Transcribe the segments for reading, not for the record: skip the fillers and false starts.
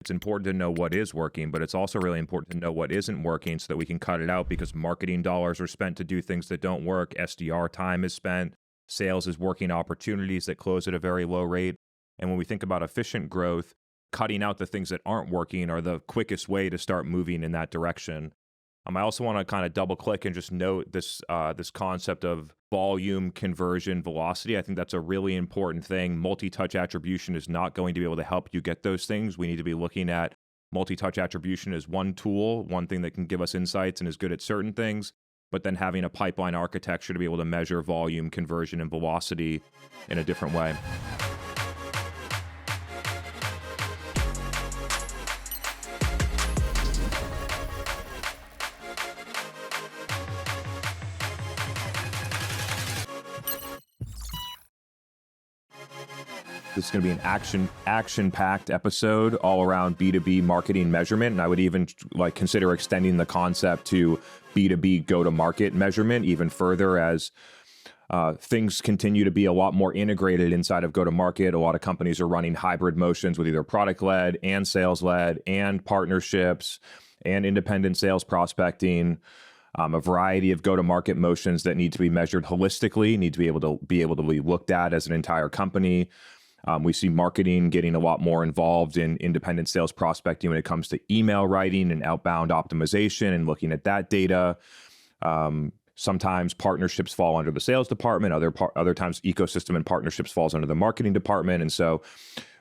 It's important to know what is working, but it's also really important to know what isn't working so that we can cut it out, because marketing dollars are spent to do things that don't work. SDR time is spent. Sales is working opportunities that close at a very low rate. And when we think about efficient growth, cutting out the things that aren't working are the quickest way to start moving in that direction. I also want to kind of double click and just note this concept of volume, conversion, velocity. I think that's a really important thing. Multi-touch attribution is not going to be able to help you get those things. We need to be looking at multi-touch attribution as one tool, one thing that can give us insights and is good at certain things, but then having a pipeline architecture to be able to measure volume, conversion, and velocity in a different way. This is going to be an action-packed episode all around B2B marketing measurement. And I would even consider extending the concept to B2B go-to-market measurement even further, as things continue to be a lot more integrated inside of go-to-market. A lot of companies are running hybrid motions with either product-led and sales-led and partnerships and independent sales prospecting. A variety of go-to-market motions that need to be measured holistically, need to be able to be looked at as an entire company. We see marketing getting a lot more involved in independent sales prospecting when it comes to email writing and outbound optimization and looking at that data. Sometimes partnerships fall under the sales department. Other times ecosystem and partnerships falls under the marketing department. And so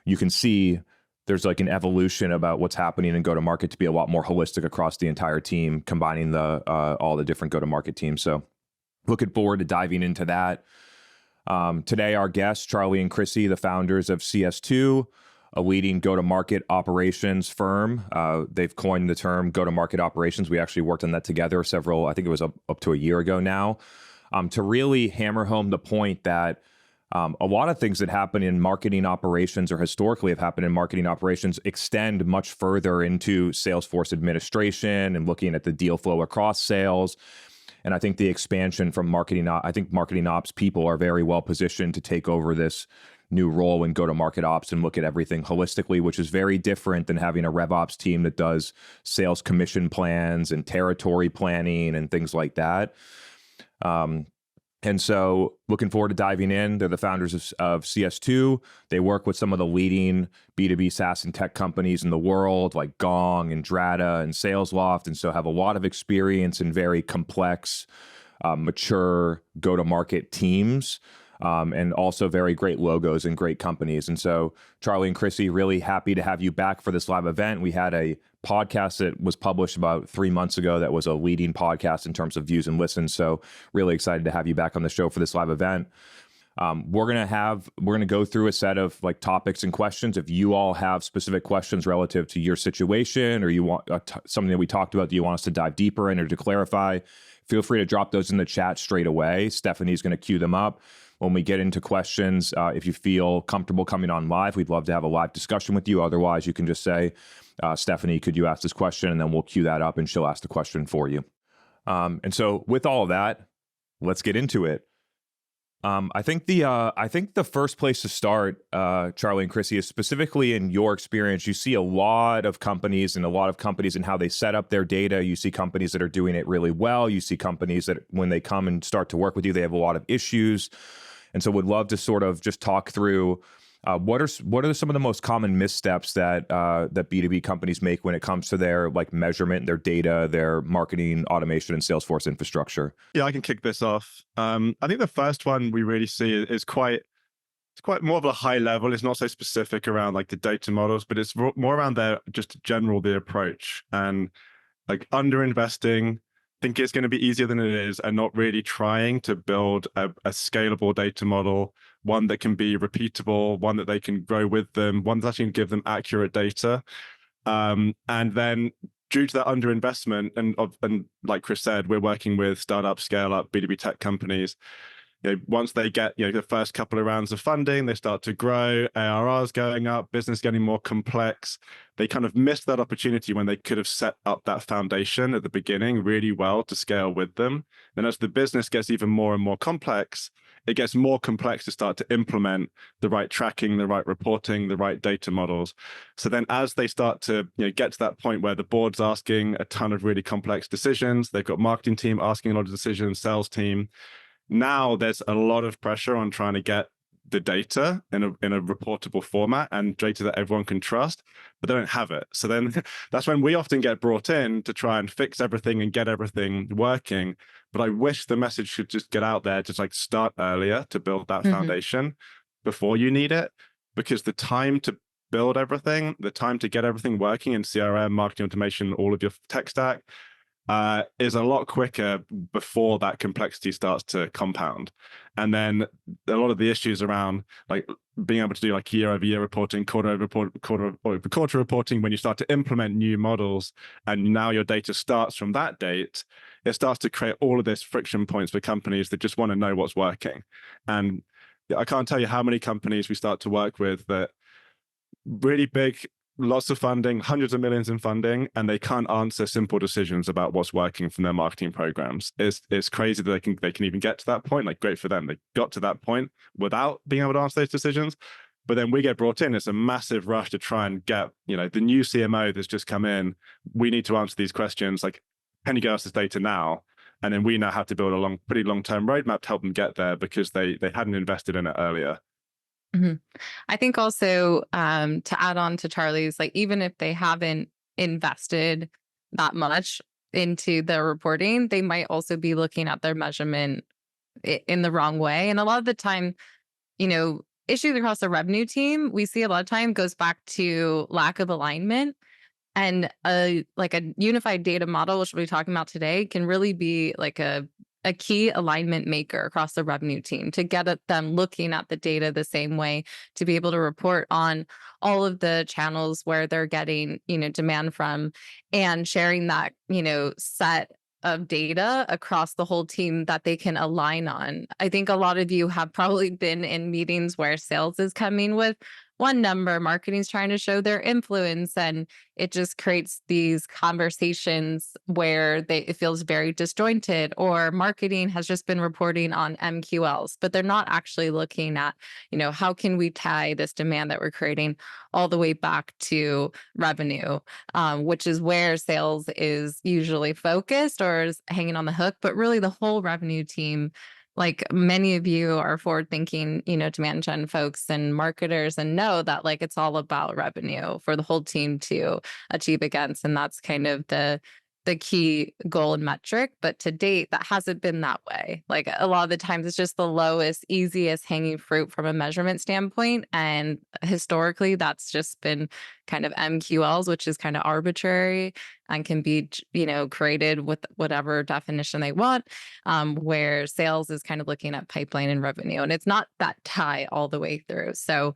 you can see there's like an evolution about what's happening in go-to-market to be a lot more holistic across the entire team, combining all the different go-to-market teams. So looking forward to diving into that. Today, our guests, Charlie and Chrissy, the founders of CS2, a leading go-to-market operations firm. They've coined the term go-to-market operations. We actually worked on that together I think it was up to a year ago now, to really hammer home the point that a lot of things that happen in marketing operations, or historically have happened in marketing operations, extend much further into Salesforce administration and looking at the deal flow across sales. And I think the expansion from marketing ops people are very well positioned to take over this new role in go-to-market ops and look at everything holistically, which is very different than having a RevOps team that does sales commission plans and territory planning and things like that. And so looking forward to diving in. They're the founders of CS2. They work with some of the leading B2B SaaS and tech companies in the world, like Gong and Drata and SalesLoft, and so have a lot of experience in very complex, mature go-to-market teams, and also very great logos and great companies. And so Charlie and Chrissy, really happy to have you back for this live event. We had a podcast that was published about 3 months ago that was a leading podcast in terms of views and listens. So really excited to have you back on the show for this live event. We're gonna go through a set of topics and questions. If you all have specific questions relative to your situation, or you want something that we talked about that you want us to dive deeper in or to clarify, feel free to drop those in the chat straight away. Stephanie's going to queue them up. When we get into questions, if you feel comfortable coming on live, we'd love to have a live discussion with you. Otherwise, you can just say, Stephanie, could you ask this question? And then we'll queue that up and she'll ask the question for you. And so with all of that, let's get into it. I think the first place to start, Charlie and Chrissy, is specifically in your experience. You see a lot of companies and how they set up their data. You see companies that are doing it really well. You see companies that when they come and start to work with you, they have a lot of issues. And so would love to sort of just talk through what are some of the most common missteps that B2B companies make when it comes to their measurement, their data, their marketing, automation, and Salesforce infrastructure? Yeah, I can kick this off. I think the first one we really see is quite more of a high level. It's not so specific around the data models, but it's more around the approach and underinvesting. Think it's going to be easier than it is, and not really trying to build a scalable data model, one that can be repeatable, one that they can grow with them, one that's actually going to give them accurate data. And then due to that underinvestment, and like Chris said, we're working with startup, scale up, B2B tech companies. Once they get the first couple of rounds of funding, they start to grow, ARR's going up, business getting more complex. They kind of missed that opportunity when they could have set up that foundation at the beginning really well to scale with them. Then as the business gets even more and more complex, it gets more complex to start to implement the right tracking, the right reporting, the right data models. So then as they start to get to that point where the board's asking a ton of really complex decisions, they've got marketing team asking a lot of decisions, sales team, now there's a lot of pressure on trying to get the data in a reportable format and data that everyone can trust, but they don't have it. So then that's when we often get brought in to try and fix everything and get everything working. But I wish the message should just get out there to like start earlier to build that foundation before you need it, because the time to build everything, the time to get everything working in CRM, marketing automation, all of your tech stack, is a lot quicker before that complexity starts to compound. And then a lot of the issues around like being able to do like year-over-year reporting, quarter-over-quarter reporting, when you start to implement new models and now your data starts from that date, it starts to create all of this friction points for companies that just want to know what's working. And I can't tell you how many companies we start to work with that really big, lots of funding, hundreds of millions in funding, and they can't answer simple decisions about what's working from their marketing programs. It's crazy that they can even get to that point. Like, great for them. They got to that point without being able to answer those decisions. But then we get brought in. It's a massive rush to try and get, the new CMO that's just come in. We need to answer these questions. Like, can you get us this data now? And then we now have to build a pretty long-term roadmap to help them get there because they hadn't invested in it earlier. I think also to add on to Charlie's, like even if they haven't invested that much into the reporting, they might also be looking at their measurement in the wrong way. And a lot of the time, issues across the revenue team, we see a lot of time goes back to lack of alignment. And a unified data model, which we'll be talking about today, can really be like a key alignment maker across the revenue team to get at them looking at the data the same way, to be able to report on all of the channels where they're getting, demand from, and sharing that, set of data across the whole team that they can align on. I think a lot of you have probably been in meetings where sales is coming with one number, marketing's trying to show their influence, and it just creates these conversations where it feels very disjointed, or marketing has just been reporting on MQLs, but they're not actually looking at, how can we tie this demand that we're creating all the way back to revenue, which is where sales is usually focused or is hanging on the hook, but really the whole revenue team. Like many of you are forward thinking, demand gen folks and marketers, and know that like it's all about revenue for the whole team to achieve against. And that's kind of the key goal and metric. But to date, that hasn't been that way. Like a lot of the times it's just the lowest, easiest hanging fruit from a measurement standpoint. And historically, that's just been kind of MQLs, which is kind of arbitrary and can be, created with whatever definition they want, where sales is kind of looking at pipeline and revenue. And it's not that tie all the way through. So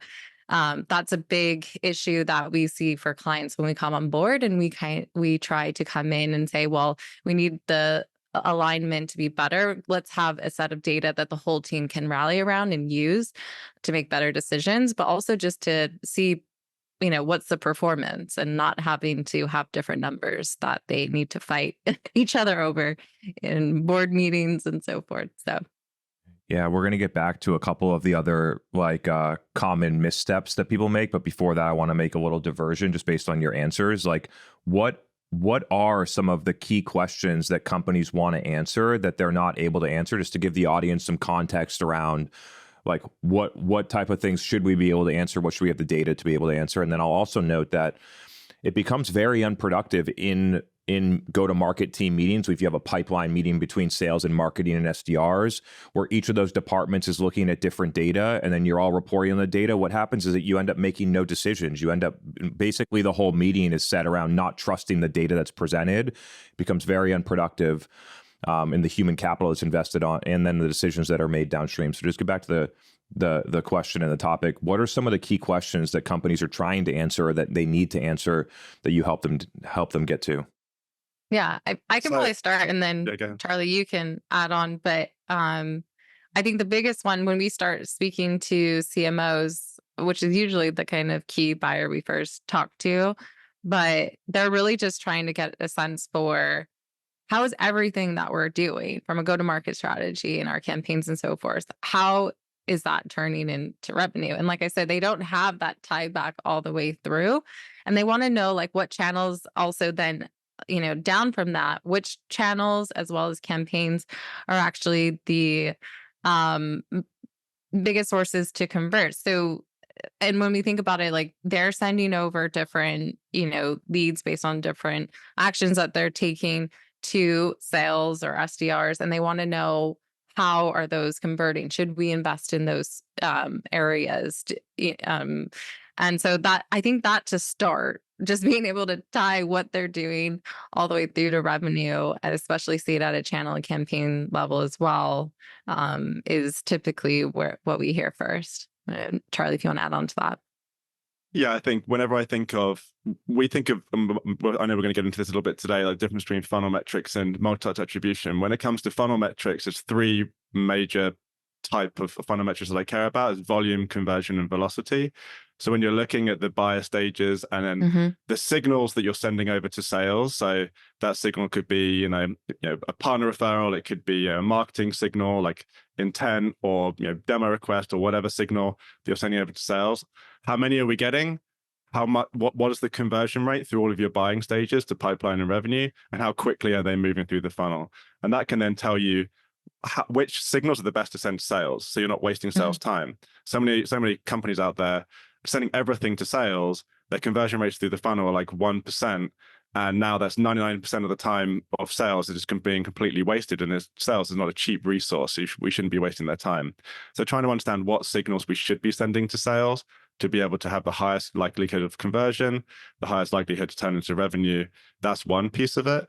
that's a big issue that we see for clients when we come on board, and we try to come in and say, well, we need the alignment to be better. Let's have a set of data that the whole team can rally around and use to make better decisions, but also just to see, what's the performance, and not having to have different numbers that they need to fight each other over in board meetings and so forth. So. Yeah, we're going to get back to a couple of the other common missteps that people make. But before that, I want to make a little diversion just based on your answers. Like what are some of the key questions that companies want to answer that they're not able to answer, just to give the audience some context around like what type of things should we be able to answer? What should we have the data to be able to answer? And then I'll also note that it becomes very unproductive in go-to-market team meetings. If you have a pipeline meeting between sales and marketing and SDRs, where each of those departments is looking at different data, and then you're all reporting on the data, what happens is that you end up making no decisions. You end up, basically the whole meeting is set around not trusting the data that's presented. It becomes very unproductive in the human capital that's invested on, and then the decisions that are made downstream. So just get back to the question and the topic. What are some of the key questions that companies are trying to answer, or that they need to answer, that you help them get to? Yeah, I can probably start, and then Charlie, you can add on. But I think the biggest one when we start speaking to CMOs, which is usually the kind of key buyer we first talk to, but they're really just trying to get a sense for how is everything that we're doing from a go-to-market strategy and our campaigns and so forth, how is that turning into revenue? And like I said, they don't have that tie back all the way through. And they want to know like what channels also then, down from that, which channels as well as campaigns are actually the biggest sources to convert. So, and when we think about it, like they're sending over different, leads based on different actions that they're taking to sales or SDRs, and they want to know how are those converting? Should we invest in those areas? And so that I think that to start, just being able to tie what they're doing all the way through to revenue, and especially see it at a channel and campaign level as well, is typically what we hear first. Charlie, if you want to add on to that. Yeah, I think whenever we think of, I know we're going to get into this a little bit today, like difference between funnel metrics and multi-touch attribution. When it comes to funnel metrics, there's three major type of funnel metrics that I care about: is volume, conversion, and velocity. So when you're looking at the buyer stages and then the signals that you're sending over to sales, so that signal could be, a partner referral, it could be a marketing signal like intent, or demo request, or whatever signal that you're sending over to sales. How many are we getting? How much? What is the conversion rate through all of your buying stages to pipeline and revenue, and how quickly are they moving through the funnel? And that can then tell you which signals are the best to send to sales, so you're not wasting sales time. So many companies out there sending everything to sales, their conversion rates through the funnel are like 1%, and now that's 99% of the time of sales is just being completely wasted, and sales is not a cheap resource, so we shouldn't be wasting their time. So trying to understand what signals we should be sending to sales to be able to have the highest likelihood of conversion, the highest likelihood to turn into revenue, that's one piece of it.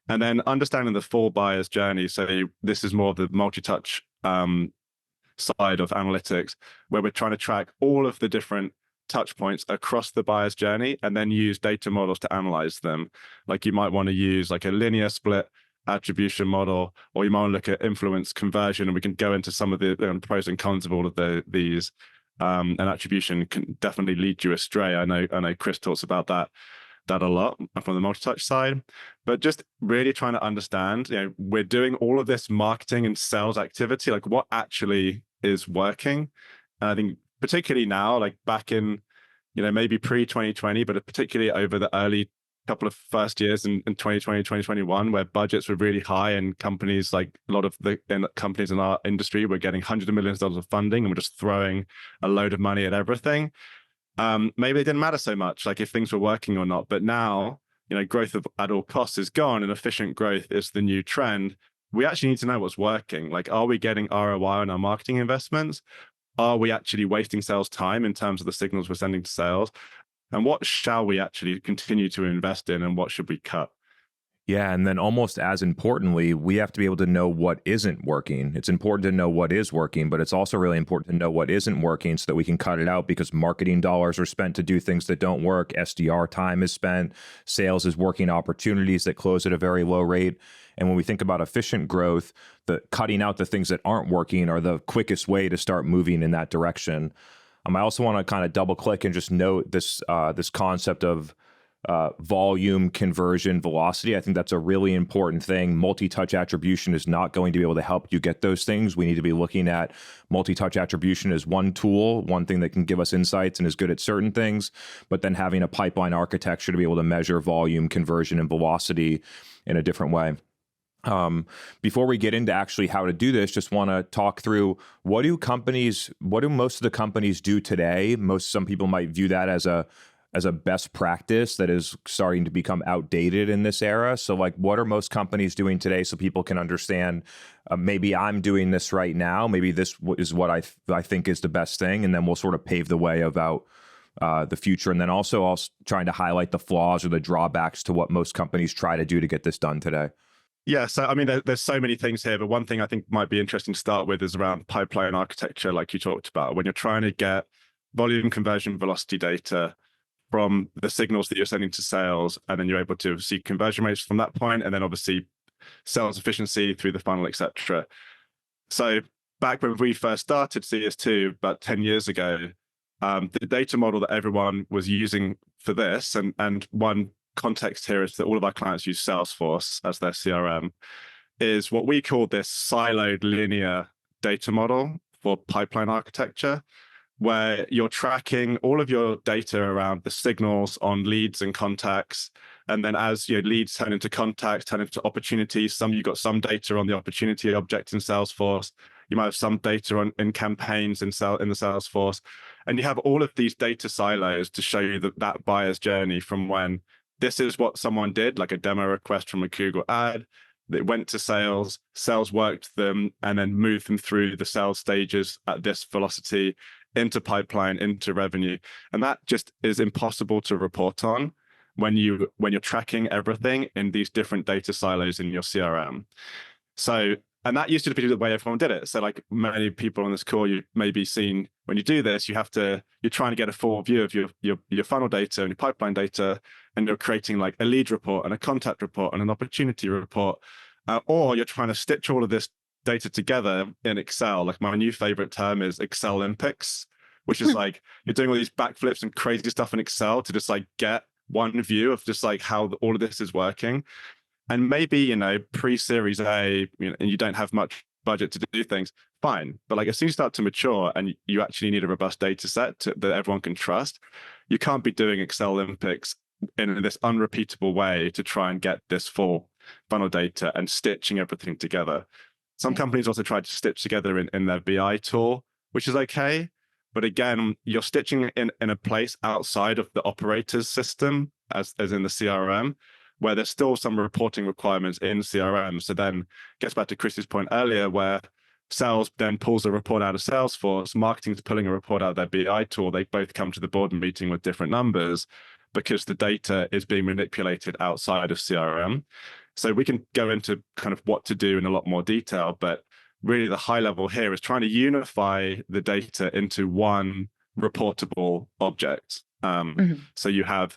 And then understanding the full buyer's journey. So this is more of the multi-touch side of analytics, where we're trying to track all of the different touch points across the buyer's journey and then use data models to analyze them. Like you might want to use like a linear split attribution model, or you might want to look at influence conversion, and we can go into some of the pros and cons of all of these. And attribution can definitely lead you astray. I know Chris talks about that a lot from the multi-touch side, but just really trying to understand, we're doing all of this marketing and sales activity, like what actually is working. And I think particularly now, like back in, maybe pre-2020, but particularly over the early couple of first years in 2020, 2021, where budgets were really high and companies, like a lot of the companies in our industry, were getting hundreds of millions of dollars of funding and we're just throwing a load of money at everything. Maybe it didn't matter so much, like if things were working or not. But now, growth at all costs is gone, and efficient growth is the new trend. We actually need to know what's working. Like, are we getting ROI on our marketing investments? Are we actually wasting sales time in terms of the signals we're sending to sales? And what shall we actually continue to invest in, and what should we cut? Yeah, and then almost as importantly, we have to be able to know what isn't working. It's important to know what is working, but it's also really important to know what isn't working so that we can cut it out, because marketing dollars are spent to do things that don't work. SDR time is spent. Sales is working opportunities that close at a very low rate. And when we think about efficient growth, the cutting out the things that aren't working are the quickest way to start moving in that direction. I also want to kind of double click and just note this concept of volume, conversion, velocity. I think that's a really important thing. Multi-touch attribution is not going to be able to help you get those things. We need to be looking at multi-touch attribution as one tool, one thing that can give us insights and is good at certain things, but then having a pipeline architecture to be able to measure volume, conversion, and velocity in a different way. Before we get into actually how to do this, just want to talk through what do most of the companies do today? Some people might view that as a best practice that is starting to become outdated in this era. So like, what are most companies doing today so people can understand, maybe I'm doing this right now, maybe this is what I think is the best thing, and then we'll sort of pave the way about the future. And then also trying to highlight the flaws or the drawbacks to what most companies try to do to get this done today. Yeah, so I mean, there's so many things here, but one thing I think might be interesting to start with is around pipeline architecture, like you talked about. When you're trying to get volume, conversion, velocity data from the signals that you're sending to sales, and then you're able to see conversion rates from that point, and then obviously sales efficiency through the funnel, etc. So back when we first started CS2 about 10 years ago, the data model that everyone was using for this, and one context here is that all of our clients use Salesforce as their CRM, is what we call this siloed linear data model for pipeline architecture, where you're tracking all of your data around the signals on leads and contacts. And then as your leads turn into contacts, turn into opportunities, you've got some data on the opportunity object in Salesforce. You might have some data in campaigns in the Salesforce. And you have all of these data silos to show you that buyer's journey from when this is what someone did, like a demo request from a Google ad. They went to sales worked them, and then moved them through the sales stages at this velocity into pipeline, into revenue. And that just is impossible to report on when you're tracking everything in these different data silos in your CRM. So, and that used to be the way everyone did it. So like many people on this call, you may be seen when you do this, you're trying to get a full view of your funnel data and your pipeline data, and you're creating like a lead report and a contact report and an opportunity report, or you're trying to stitch all of this data together in Excel. Like my new favorite term is Excel Olympics, which is like you're doing all these backflips and crazy stuff in Excel to just like get one view of just like how all of this is working. And maybe, pre-Series A, and you don't have much budget to do things, fine. But like as soon as you start to mature and you actually need a robust data set that everyone can trust, you can't be doing Excel Olympics in this unrepeatable way to try and get this full funnel data and stitching everything together. Some companies also try to stitch together in their BI tool, which is okay. But again, you're stitching in a place outside of the operator's system, as in the CRM, where there's still some reporting requirements in CRM. So then gets back to Chris's point earlier, where sales then pulls a report out of Salesforce, marketing's pulling a report out of their BI tool. They both come to the board meeting with different numbers because the data is being manipulated outside of CRM. So we can go into kind of what to do in a lot more detail, but really the high level here is trying to unify the data into one reportable object. So you have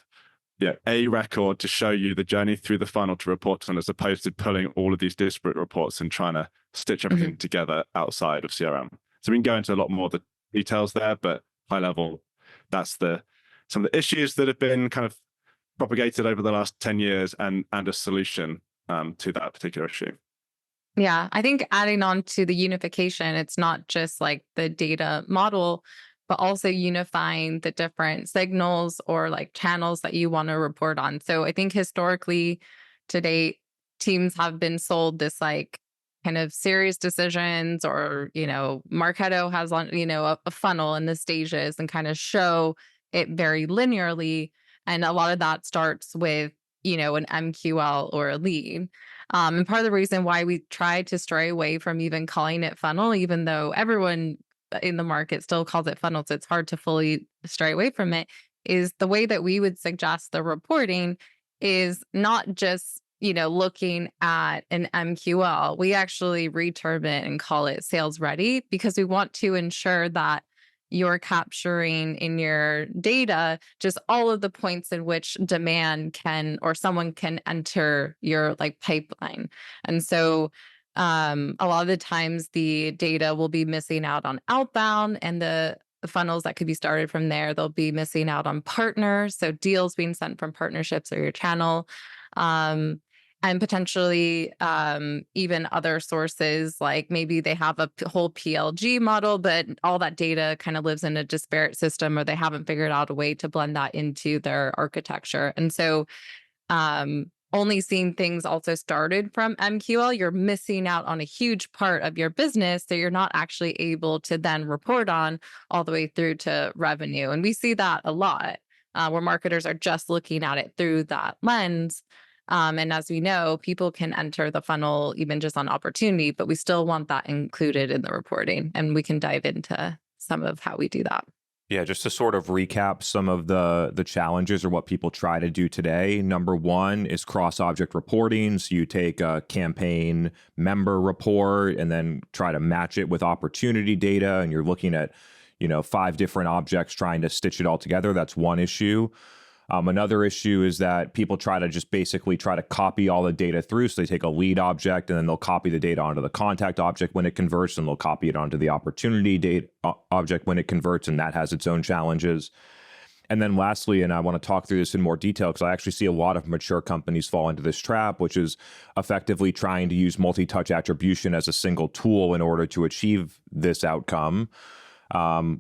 a record to show you the journey through the funnel to report on, as opposed to pulling all of these disparate reports and trying to stitch everything together outside of CRM. So we can go into a lot more of the details there, but high level, that's some of the issues that have been kind of propagated over the last 10 years and a solution to that particular issue. Yeah, I think adding on to the unification, it's not just like the data model, but also unifying the different signals or like channels that you want to report on. So I think historically to date, teams have been sold this like kind of series decisions, or, Marketo has on, a funnel and the stages and kind of show it very linearly. And a lot of that starts with, an MQL or a lead. And part of the reason why we try to stray away from even calling it funnel, even though everyone in the market still calls it funnel, so it's hard to fully stray away from it, is the way that we would suggest the reporting is not just, looking at an MQL. We actually reterm it and call it sales ready, because we want to ensure that you're capturing in your data just all of the points in which demand can, or someone can enter your like pipeline. And so a lot of the times the data will be missing out on outbound, and the funnels that could be started from there, they'll be missing out on partners. So deals being sent from partnerships or your channel. And potentially even other sources, like maybe they have a whole PLG model, but all that data kind of lives in a disparate system, or they haven't figured out a way to blend that into their architecture. And so only seeing things also started from MQL, you're missing out on a huge part of your business that you're not actually able to then report on all the way through to revenue. And we see that a lot where marketers are just looking at it through that lens. And as we know, people can enter the funnel even just on opportunity, but we still want that included in the reporting. And we can dive into some of how we do that. Yeah, just to sort of recap some of the challenges or what people try to do today. Number one is cross-object reporting. So you take a campaign member report and then try to match it with opportunity data, and you're looking at, 5 different objects trying to stitch it all together. That's one issue. Another issue is that people try to copy all the data through. So they take a lead object and then they'll copy the data onto the contact object when it converts, and they'll copy it onto the opportunity data object when it converts, and that has its own challenges. And then lastly, and I want to talk through this in more detail because I actually see a lot of mature companies fall into this trap, which is effectively trying to use multi-touch attribution as a single tool in order to achieve this outcome,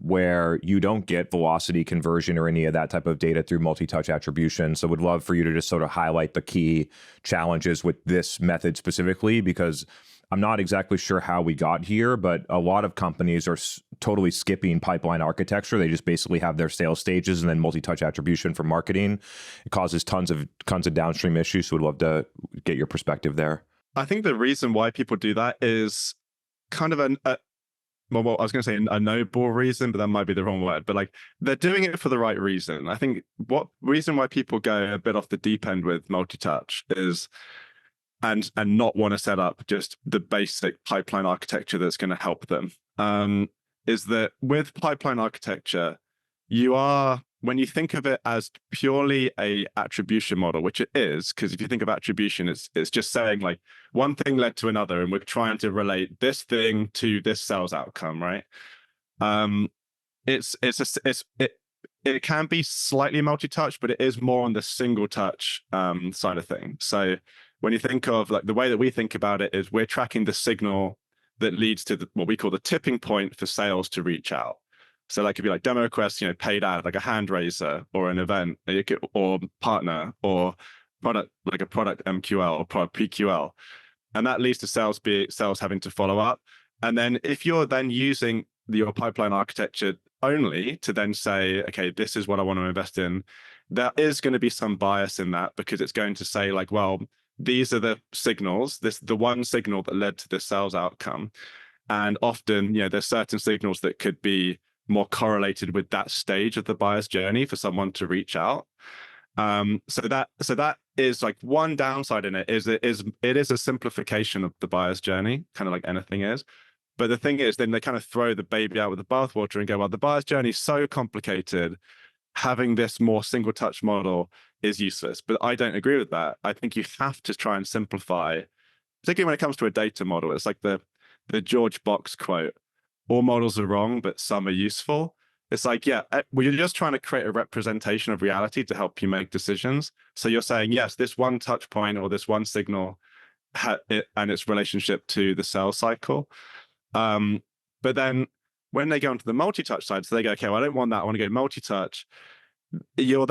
where you don't get velocity conversion or any of that type of data through multi-touch attribution. So would love for you to just sort of highlight the key challenges with this method specifically, because I'm not exactly sure how we got here, but a lot of companies are totally skipping pipeline architecture. They just basically have their sales stages and then multi-touch attribution for marketing. It causes tons of downstream issues. So we'd love to get your perspective there. I think the reason why people do that is kind of well, I was going to say a no-ball reason, but that might be the wrong word. But like, they're doing it for the right reason. I think what reason why people go a bit off the deep end with multi-touch is and not want to set up just the basic pipeline architecture that's going to help them, is that with pipeline architecture, when you think of it as purely a attribution model, which it is, because if you think of attribution, it's just saying like one thing led to another, and we're trying to relate this thing to this sales outcome, right? It can be slightly multi-touch, but it is more on the single touch side of things. So when you think of like the way that we think about it is we're tracking the signal that leads to what we call the tipping point for sales to reach out. So like if you like demo request, paid ad, like a hand raiser or an event or partner or product, like a product MQL or product PQL. And that leads to sales having to follow up. And then if you're then using your pipeline architecture only to then say, okay, this is what I want to invest in, there is going to be some bias in that because it's going to say like, well, these are the signals, the one signal that led to this sales outcome. And often, there's certain signals that could be more correlated with that stage of the buyer's journey for someone to reach out. So that is like one downside in it is a simplification of the buyer's journey, kind of like anything is. But the thing is, then they kind of throw the baby out with the bathwater and go, well, the buyer's journey is so complicated. Having this more single touch model is useless. But I don't agree with that. I think you have to try and simplify, particularly when it comes to a data model. It's like the George Box quote, all models are wrong, but some are useful. It's like, yeah, well, you're just trying to create a representation of reality to help you make decisions. So you're saying, yes, this one touch point or this one signal and its relationship to the sales cycle. But then when they go into the multi-touch side, so they go, okay, well, I don't want that. I want to go multi-touch. You're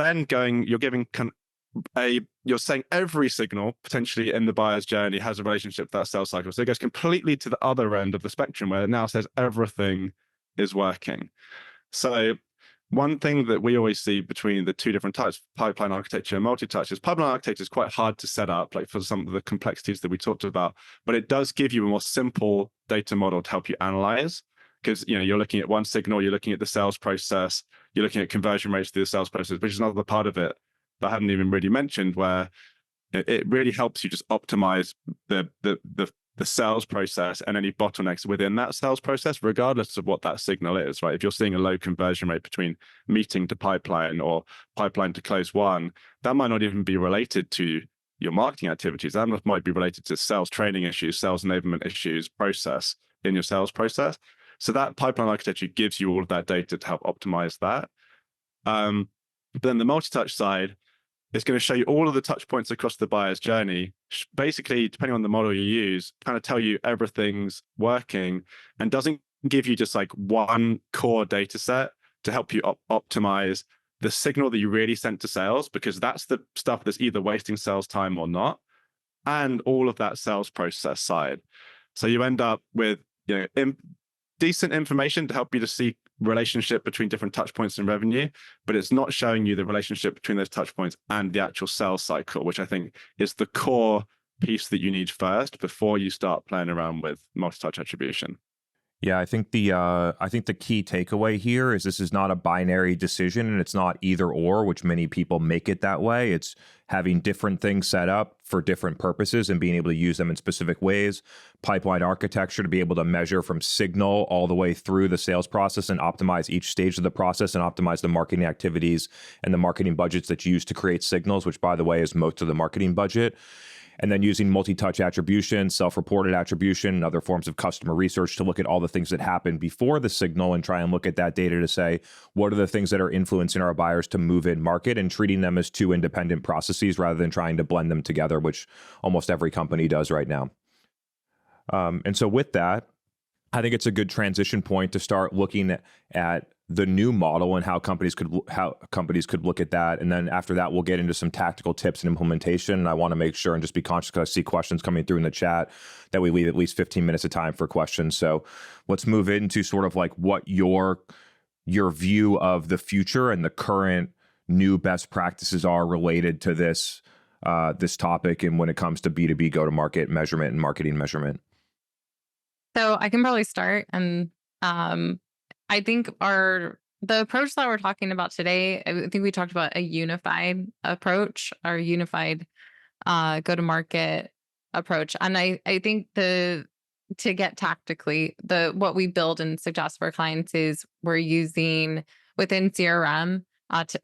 saying every signal potentially in the buyer's journey has a relationship to that sales cycle. So it goes completely to the other end of the spectrum where it now says everything is working. So one thing that we always see between the two different types, pipeline architecture and multi-touch, is pipeline architecture is quite hard to set up, like for some of the complexities that we talked about, but it does give you a more simple data model to help you analyze. Because you're looking at one signal, you're looking at the sales process, you're looking at conversion rates through the sales process, which is another part of it that I hadn't even really mentioned, where it really helps you just optimize the sales process and any bottlenecks within that sales process, regardless of what that signal is, right? If you're seeing a low conversion rate between meeting to pipeline or pipeline to close one, that might not even be related to your marketing activities. That might be related to sales training issues, sales enablement issues, process in your sales process. So that pipeline architecture gives you all of that data to help optimize that. But then the multi-touch side is going to show you all of the touch points across the buyer's journey. Basically, depending on the model you use, kind of tell you everything's working and doesn't give you just like one core data set to help you optimize the signal that you really sent to sales, because that's the stuff that's either wasting sales time or not, and all of that sales process side. So you end up with decent information to help you to see relationship between different touch points and revenue, but it's not showing you the relationship between those touch points and the actual sales cycle, which I think is the core piece that you need first before you start playing around with multi-touch attribution. Yeah, I think the key takeaway here is this is not a binary decision, and it's not either or, which many people make it that way. It's having different things set up for different purposes and being able to use them in specific ways. Pipeline architecture to be able to measure from signal all the way through the sales process and optimize each stage of the process and optimize the marketing activities and the marketing budgets that you use to create signals, which, by the way, is most of the marketing budget. and then using multi-touch attribution, self-reported attribution, and other forms of customer research to look at all the things that happen before the signal and try and look at that data to say, what are the things that are influencing our buyers to move in market, and treating them as two independent processes rather than trying to blend them together, which almost every company does right now. And so with that, I think it's a good transition point to start looking at the new model and how companies could look at that. And then after that, we'll get into some tactical tips and implementation. And I want to make sure and just be conscious, because I see questions coming through in the chat, that we leave at least 15 minutes of time for questions. So let's move into sort of like what your view of the future and the current new best practices are related to this topic, and when it comes to B2B go-to-market measurement and marketing measurement. So I can probably start. And I think the approach that we're talking about today, I think we talked about a unified approach, or unified go-to-market approach. And I think to get tactically, what we build and suggest for our clients is we're using within CRM.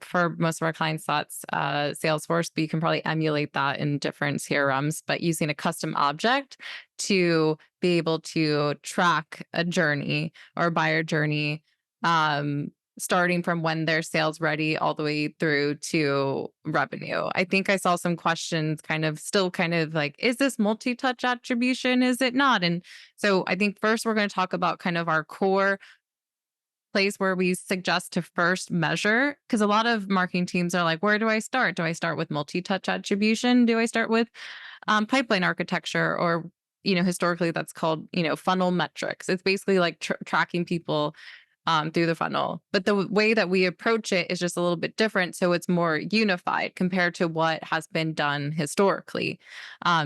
For most of our clients, that's Salesforce, but you can probably emulate that in different CRMs, but using a custom object to be able to track a journey or a buyer journey, starting from when they're sales ready all the way through to revenue. I think I saw some questions still like, is this multi-touch attribution? Is it not? And so I think first we're going to talk about kind of our core place where we suggest to first measure, because a lot of marketing teams are like, where do I start? Do I start with multi-touch attribution? Do I start with pipeline architecture? Or, historically that's called, funnel metrics. It's basically like tracking people through the funnel. But the way that we approach it is just a little bit different. So it's more unified compared to what has been done historically.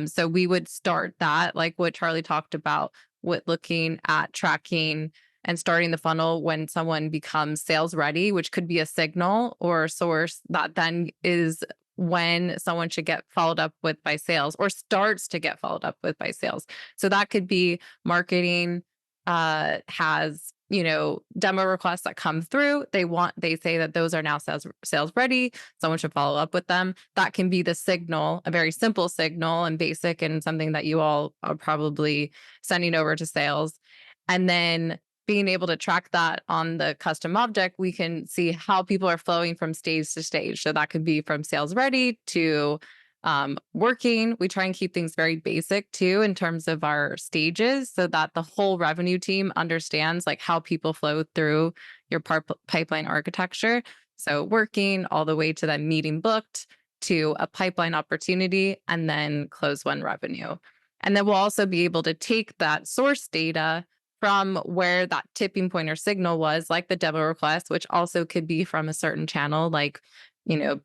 So we would start that, like what Charlie talked about, with looking at tracking and starting the funnel when someone becomes sales ready, which could be a signal or a source that then is when someone should get followed up with by sales, or starts to get followed up with by sales. So that could be marketing has, demo requests that come through. They say that those are now sales ready. Someone should follow up with them. That can be the signal, a very simple signal and basic, and something that you all are probably sending over to sales. And then being able to track that on the custom object, we can see how people are flowing from stage to stage. So that could be from sales ready to working. We try and keep things very basic too in terms of our stages, so that the whole revenue team understands like how people flow through your pipeline architecture. So working all the way to that meeting booked, to a pipeline opportunity, and then close one revenue. And then we'll also be able to take that source data from where that tipping point or signal was, like the demo request, which also could be from a certain channel, like,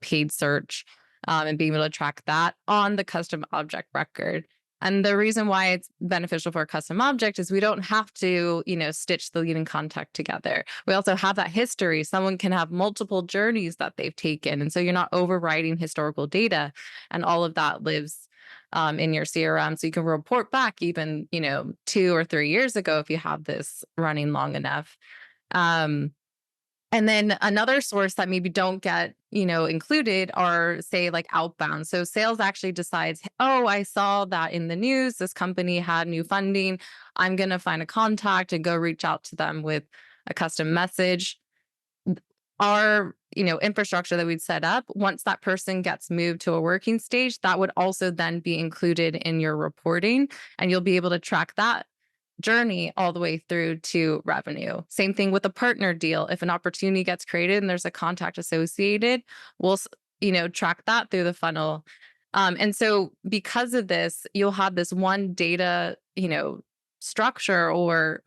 paid search, and being able to track that on the custom object record. And the reason why it's beneficial for a custom object is we don't have to, stitch the lead and contact together. We also have that history. Someone can have multiple journeys that they've taken. And so you're not overwriting historical data, and all of that lives in your CRM. So you can report back even, 2 or 3 years ago if you have this running long enough. And then another source that maybe don't get, included are, say, like outbound. So sales actually decides, oh, I saw that in the news, this company had new funding. I'm going to find a contact and go reach out to them with a custom message. Our, infrastructure that we'd set up, once that person gets moved to a working stage, that would also then be included in your reporting, and you'll be able to track that journey all the way through to revenue. Same thing with a partner deal. If an opportunity gets created and there's a contact associated, we'll, track that through the funnel. And so because of this, you'll have this one data, structure or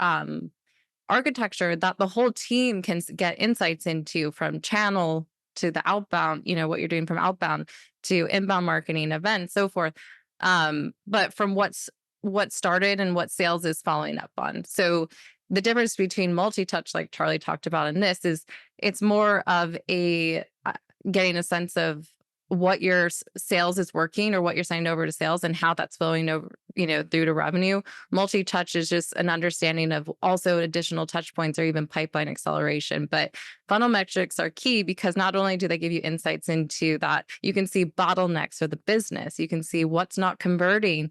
architecture that the whole team can get insights into, from channel to the outbound, what you're doing from outbound to inbound marketing, events, so forth. But from what started and what sales is following up on. So the difference between multi-touch, like Charlie talked about in this, is it's more of a getting a sense of what your sales is working or what you're sending over to sales and how that's flowing over, through to revenue. Multi-touch is just an understanding of also additional touch points or even pipeline acceleration. But funnel metrics are key because not only do they give you insights into that, you can see bottlenecks for the business. You can see what's not converting,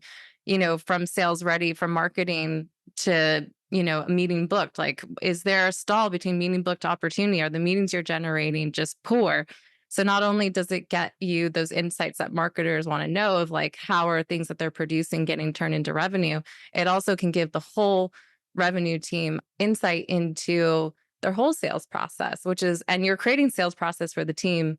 from sales ready, from marketing to a meeting booked. Like, is there a stall between meeting booked opportunity? Are the meetings you're generating just poor? So not only does it get you those insights that marketers want to know of, like, how are things that they're producing getting turned into revenue, it also can give the whole revenue team insight into their whole sales process, and you're creating sales process for the team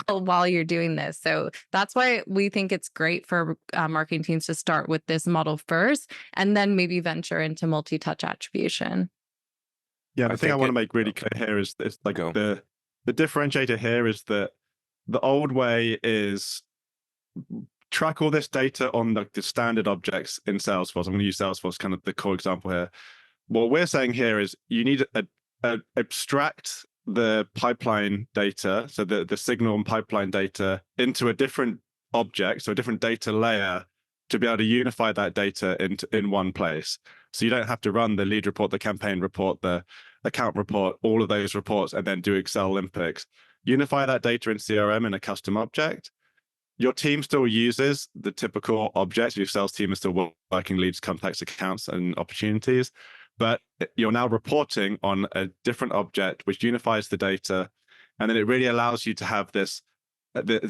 while you're doing this. So that's why we think it's great for marketing teams to start with this model first, and then maybe venture into multi-touch attribution. Yeah, the thing I want to make really clear here is like the differentiator here is that the old way is track all this data on the standard objects in Salesforce. I'm going to use Salesforce, kind of the core example here. What we're saying here is you need to abstract the pipeline data, so the signal and pipeline data, into a different object, so a different data layer, to be able to unify that data in one place. So you don't have to run the lead report, the campaign report, the account report, all of those reports, and then do Excel Olympics. Unify that data in CRM in a custom object. Your team still uses the typical objects. Your sales team is still working leads, contacts, accounts, and opportunities. But you're now reporting on a different object which unifies the data. And then it really allows you to have this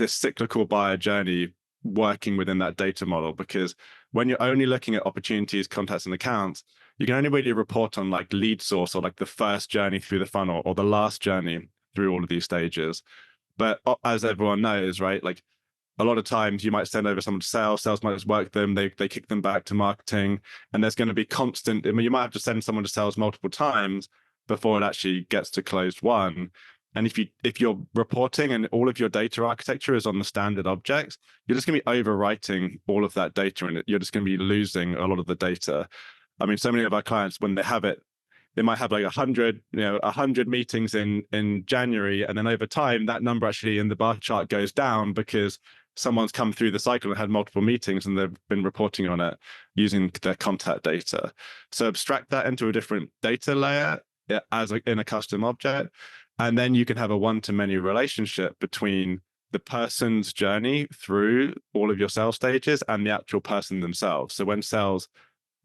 cyclical buyer journey working within that data model, because when you're only looking at opportunities, contacts, and accounts, you can only really report on like lead source or like the first journey through the funnel or the last journey through all of these stages. But as everyone knows, right, like a lot of times you might send over someone to sales might just work them, they kick them back to marketing, and there's going to be constant, I mean, you might have to send someone to sales multiple times before it actually gets to closed won. And if you're reporting and all of your data architecture is on the standard objects, you're just going to be overwriting all of that data, and you're just going to be losing a lot of the data. I mean, so many of our clients, when they have it, they might have like 100 meetings in January, and then over time that number actually in the bar chart goes down because someone's come through the cycle and had multiple meetings and they've been reporting on it using their contact data. So abstract that into a different data layer in a custom object. And then you can have a one-to-many relationship between the person's journey through all of your sales stages and the actual person themselves. So when sales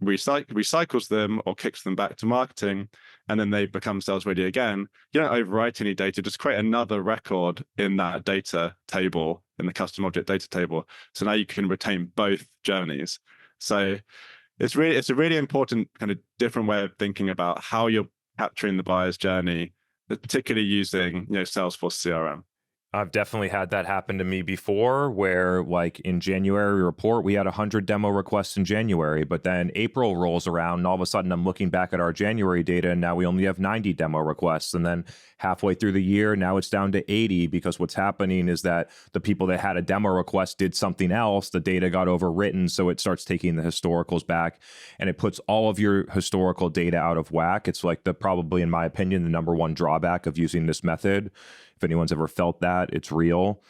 recycles them or kicks them back to marketing, and then they become sales ready again, you don't overwrite any data, just create another record in that data table, in the custom object data table. So now you can retain both journeys. So it's a really important kind of different way of thinking about how you're capturing the buyer's journey, particularly using Salesforce CRM. I've definitely had that happen to me before, where like in January report, we had 100 demo requests in January, but then April rolls around and all of a sudden I'm looking back at our January data and now we only have 90 demo requests. And then halfway through the year, now it's down to 80, because what's happening is that the people that had a demo request did something else. The data got overwritten. So it starts taking the historicals back and it puts all of your historical data out of whack. It's like probably, in my opinion, the number one drawback of using this method. If anyone's ever felt that, it's real.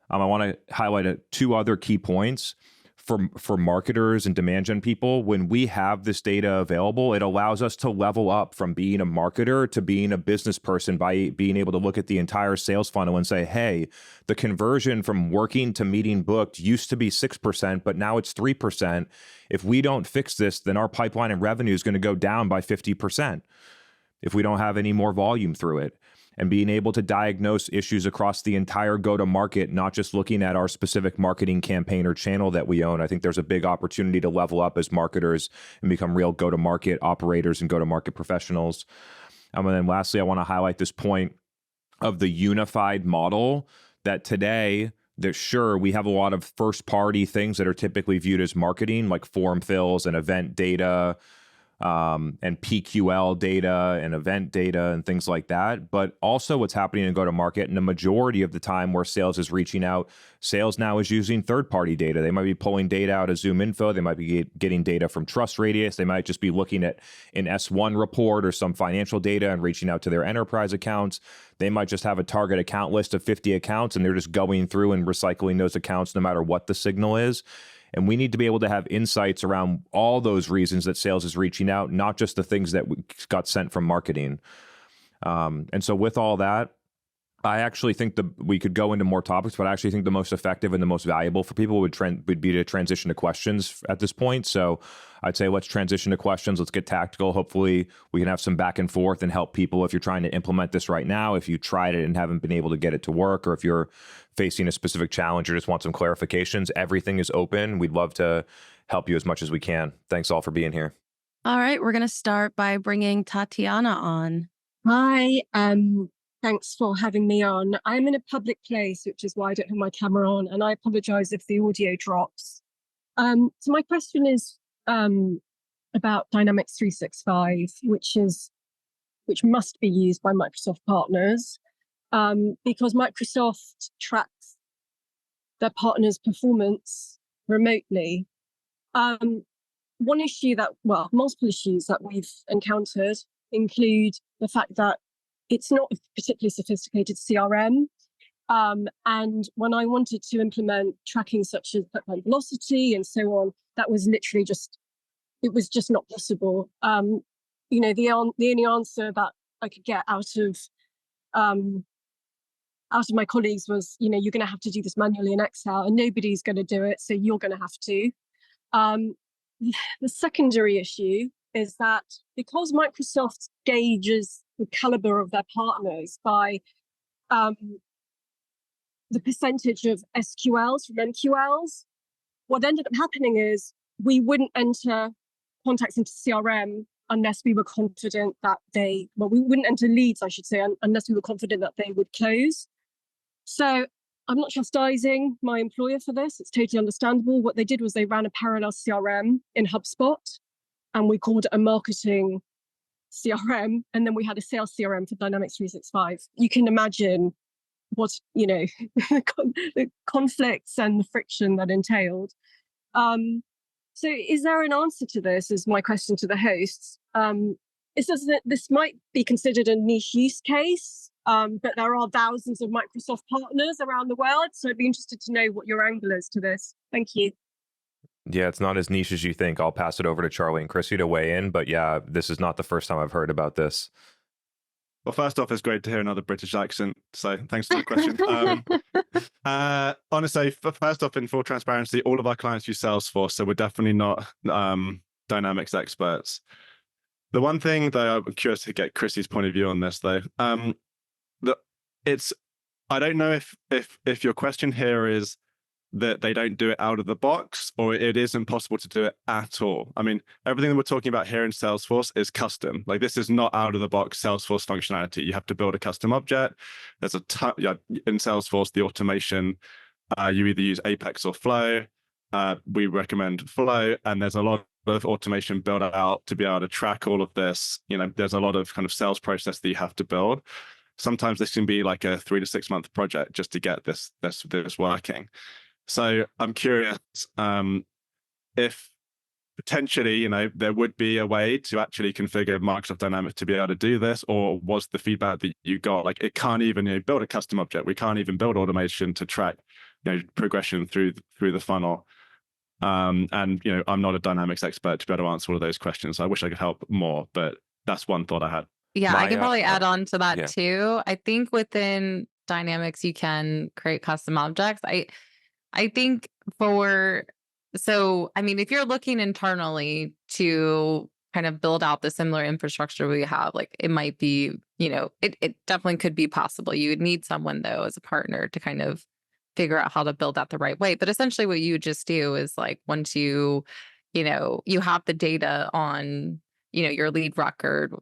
I want to highlight two other key points for marketers and demand gen people. When we have this data available, it allows us to level up from being a marketer to being a business person by being able to look at the entire sales funnel and say, hey, the conversion from working to meeting booked used to be 6%, but now it's 3%. If we don't fix this, then our pipeline and revenue is going to go down by 50% if we don't have any more volume through it. And being able to diagnose issues across the entire go-to-market, not just looking at our specific marketing campaign or channel that we own. I think there's a big opportunity to level up as marketers and become real go-to-market operators and go-to-market professionals. And then lastly, I want to highlight this point of the unified model, that today, sure, we have a lot of first-party things that are typically viewed as marketing, like form fills and event data, and PQL data and event data and things like that, but also what's happening in go-to-market. And the majority of the time where sales is reaching out, sales now is using third-party data. They might be pulling data out of Zoom Info. They might be getting data from Trust Radius. They might just be looking at an S1 report or some financial data and reaching out to their enterprise accounts. They might just have a target account list of 50 accounts, and they're just going through and recycling those accounts no matter what the signal is. And we need to be able to have insights around all those reasons that sales is reaching out, not just the things that got sent from marketing. And so with all that, I actually think we could go into more topics, but I actually think the most effective and the most valuable for people would be to transition to questions at this point. So I'd say let's transition to questions. Let's get tactical. Hopefully we can have some back and forth and help people if you're trying to implement this right now, if you tried it and haven't been able to get it to work, or if you're facing a specific challenge or just want some clarifications. Everything is open. We'd love to help you as much as we can. Thanks all for being here. All right, we're going to start by bringing Tatiana on. Hi, thanks for having me on. I'm in a public place, which is why I don't have my camera on, and I apologize if the audio drops. So my question is about Dynamics 365, which must be used by Microsoft partners, because Microsoft tracks their partners' performance remotely. One issue multiple issues that we've encountered include the fact that it's not a particularly sophisticated CRM. And when I wanted to implement tracking such as pipeline velocity and so on, that was literally it was just not possible. The only answer that I could get out of my colleagues was, you're going to have to do this manually in Excel, and nobody's going to do it, so you're going to have to. The secondary issue is that because Microsoft gauges the caliber of their partners by the percentage of SQLs from MQLs, what ended up happening is we wouldn't enter contacts into CRM unless we were confident that we wouldn't enter leads, I should say, unless we were confident that they would close. So I'm not chastising my employer for this. It's totally understandable. What they did was they ran a parallel CRM in HubSpot, and we called it a marketing CRM. And then we had a sales CRM for Dynamics 365. You can imagine what, the conflicts and the friction that entailed. So is there an answer to this, is my question to the hosts. This might be considered a niche use case, but there are thousands of Microsoft partners around the world. So I'd be interested to know what your angle is to this. Thank you. Yeah, it's not as niche as you think. I'll pass it over to Charlie and Chrissy to weigh in. But yeah, this is not the first time I've heard about this. Well, first off, it's great to hear another British accent. So thanks for the question. Honestly, first off, in full transparency, all of our clients use Salesforce, so we're definitely not Dynamics experts. The one thing that I'm curious to get Chrissy's point of view on this, though, I don't know if your question here is that they don't do it out of the box, or it is impossible to do it at all. I mean, everything that we're talking about here in Salesforce is custom. Like, this is not out of the box Salesforce functionality. You have to build a custom object. There's in Salesforce, the automation, you either use Apex or Flow. We recommend Flow, and there's a lot of automation built out to be able to track all of this. There's a lot of kind of sales process that you have to build. Sometimes this can be like a 3 to 6 month project just to get this working. So I'm curious if potentially, there would be a way to actually configure Microsoft Dynamics to be able to do this, or was the feedback that you got like it can't even build a custom object? We can't even build automation to track progression through the funnel. And I'm not a Dynamics expert to be able to answer all of those questions. I wish I could help more, but that's one thought I had. Yeah, I can probably add on to that too. I think within Dynamics you can create custom objects. I think if you're looking internally to kind of build out the similar infrastructure we have, like it might be, it definitely could be possible. You would need someone though as a partner to kind of figure out how to build that the right way. But essentially what you just do is like, once you have the data on, your lead record,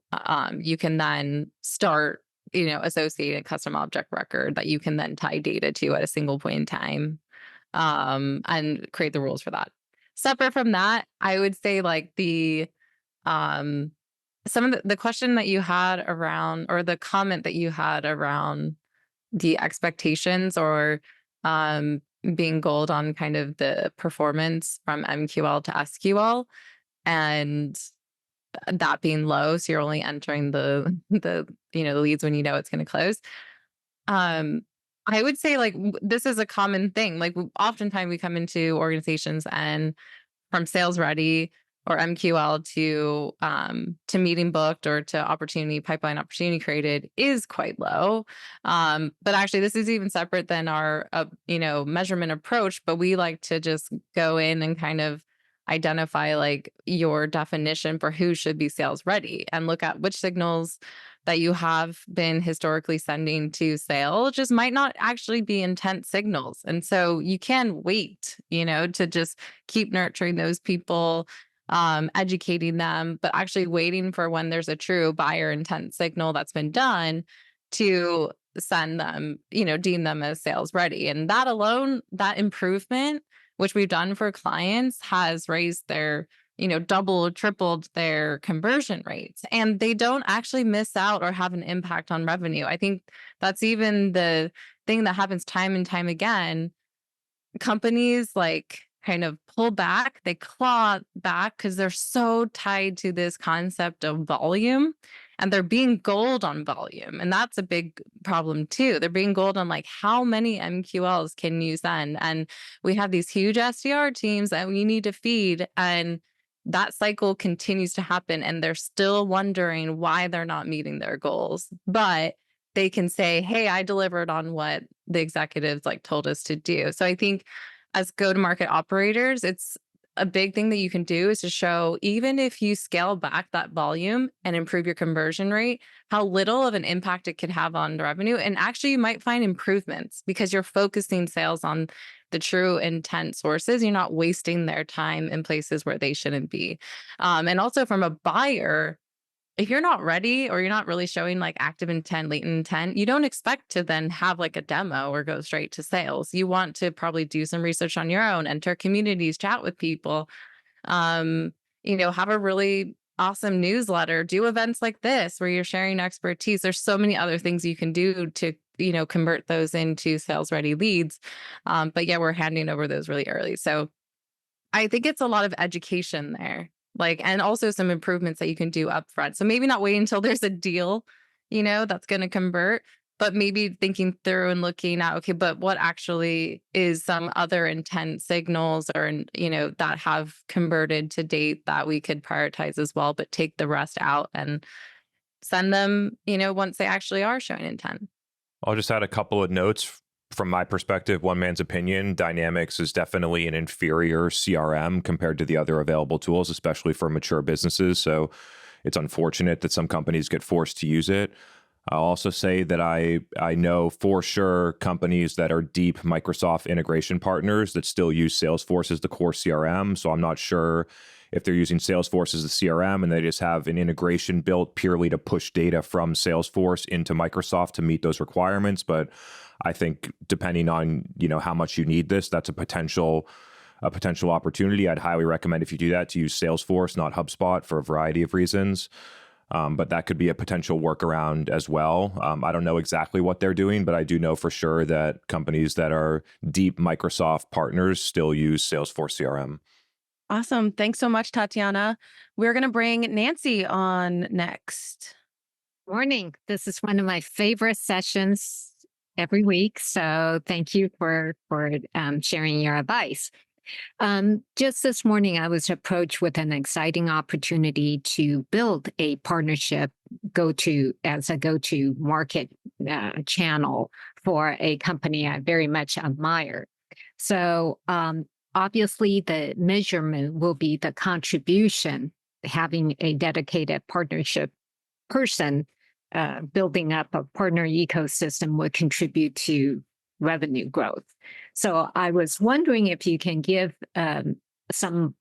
you can then start, associating a custom object record that you can then tie data to at a single point in time. And create the rules for that. Separate from that, I would say like the some of the question that you had around, or the comment that you had around the expectations, or being gold on kind of the performance from MQL to SQL, and that being low, so you're only entering the leads when you know it's going to close. I would say like this is a common thing. Like oftentimes we come into organizations and from sales ready or MQL to meeting booked or to pipeline opportunity created is quite low. But actually this is even separate than our measurement approach, but we like to just go in and kind of identify like your definition for who should be sales ready and look at which signals that you have been historically sending to sales just might not actually be intent signals. And so you can wait, to just keep nurturing those people, educating them, but actually waiting for when there's a true buyer intent signal that's been done to send them, deem them as sales ready. And that alone, that improvement, which we've done for clients, has raised their doubled, tripled their conversion rates, and they don't actually miss out or have an impact on revenue. I think that's even the thing that happens time and time again. Companies like kind of pull back, they claw back because they're so tied to this concept of volume, and they're being gold on volume. And that's a big problem too. They're being gold on like how many MQLs can you send? And we have these huge SDR teams that we need to feed, and that cycle continues to happen, and they're still wondering why they're not meeting their goals. But they can say, hey, I delivered on what the executives like told us to do. So I think as go-to-market operators, it's a big thing that you can do is to show, even if you scale back that volume and improve your conversion rate, how little of an impact it could have on the revenue. And actually you might find improvements because you're focusing sales on the true intent sources. You're not wasting their time in places where they shouldn't be. And also from a buyer, if you're not ready or you're not really showing like active intent, latent intent, you don't expect to then have like a demo or go straight to sales. You want to probably do some research on your own, enter communities, chat with people, have a really awesome newsletter, do events like this where you're sharing expertise. There's so many other things you can do to, convert those into sales ready leads. But yeah, we're handing over those really early. So I think it's a lot of education there. And also some improvements that you can do up front. So maybe not wait until there's a deal, that's going to convert, but maybe thinking through and looking at, okay, but what actually is some other intent signals or, that have converted to date that we could prioritize as well, but take the rest out and send them, once they actually are showing intent. I'll just add a couple of notes. From my perspective, one man's opinion, Dynamics is definitely an inferior CRM compared to the other available tools, especially for mature businesses. So it's unfortunate that some companies get forced to use it. I'll also say that I know for sure companies that are deep Microsoft integration partners that still use Salesforce as the core CRM. So I'm not sure if they're using Salesforce as the CRM and they just have an integration built purely to push data from Salesforce into Microsoft to meet those requirements. But I think depending on, how much you need this, that's a potential opportunity. I'd highly recommend if you do that to use Salesforce, not HubSpot, for a variety of reasons. But that could be a potential workaround as well. I don't know exactly what they're doing, but I do know for sure that companies that are deep Microsoft partners still use Salesforce CRM. Awesome. Thanks so much, Tatiana. We're going to bring Nancy on next. Morning. This is one of my favorite sessions every week. So thank you for sharing your advice. Just this morning, I was approached with an exciting opportunity to build a partnership as a go-to market channel for a company I very much admire. So obviously, the measurement will be the contribution. Having a dedicated partnership person building up a partner ecosystem would contribute to revenue growth. So I was wondering if you can give some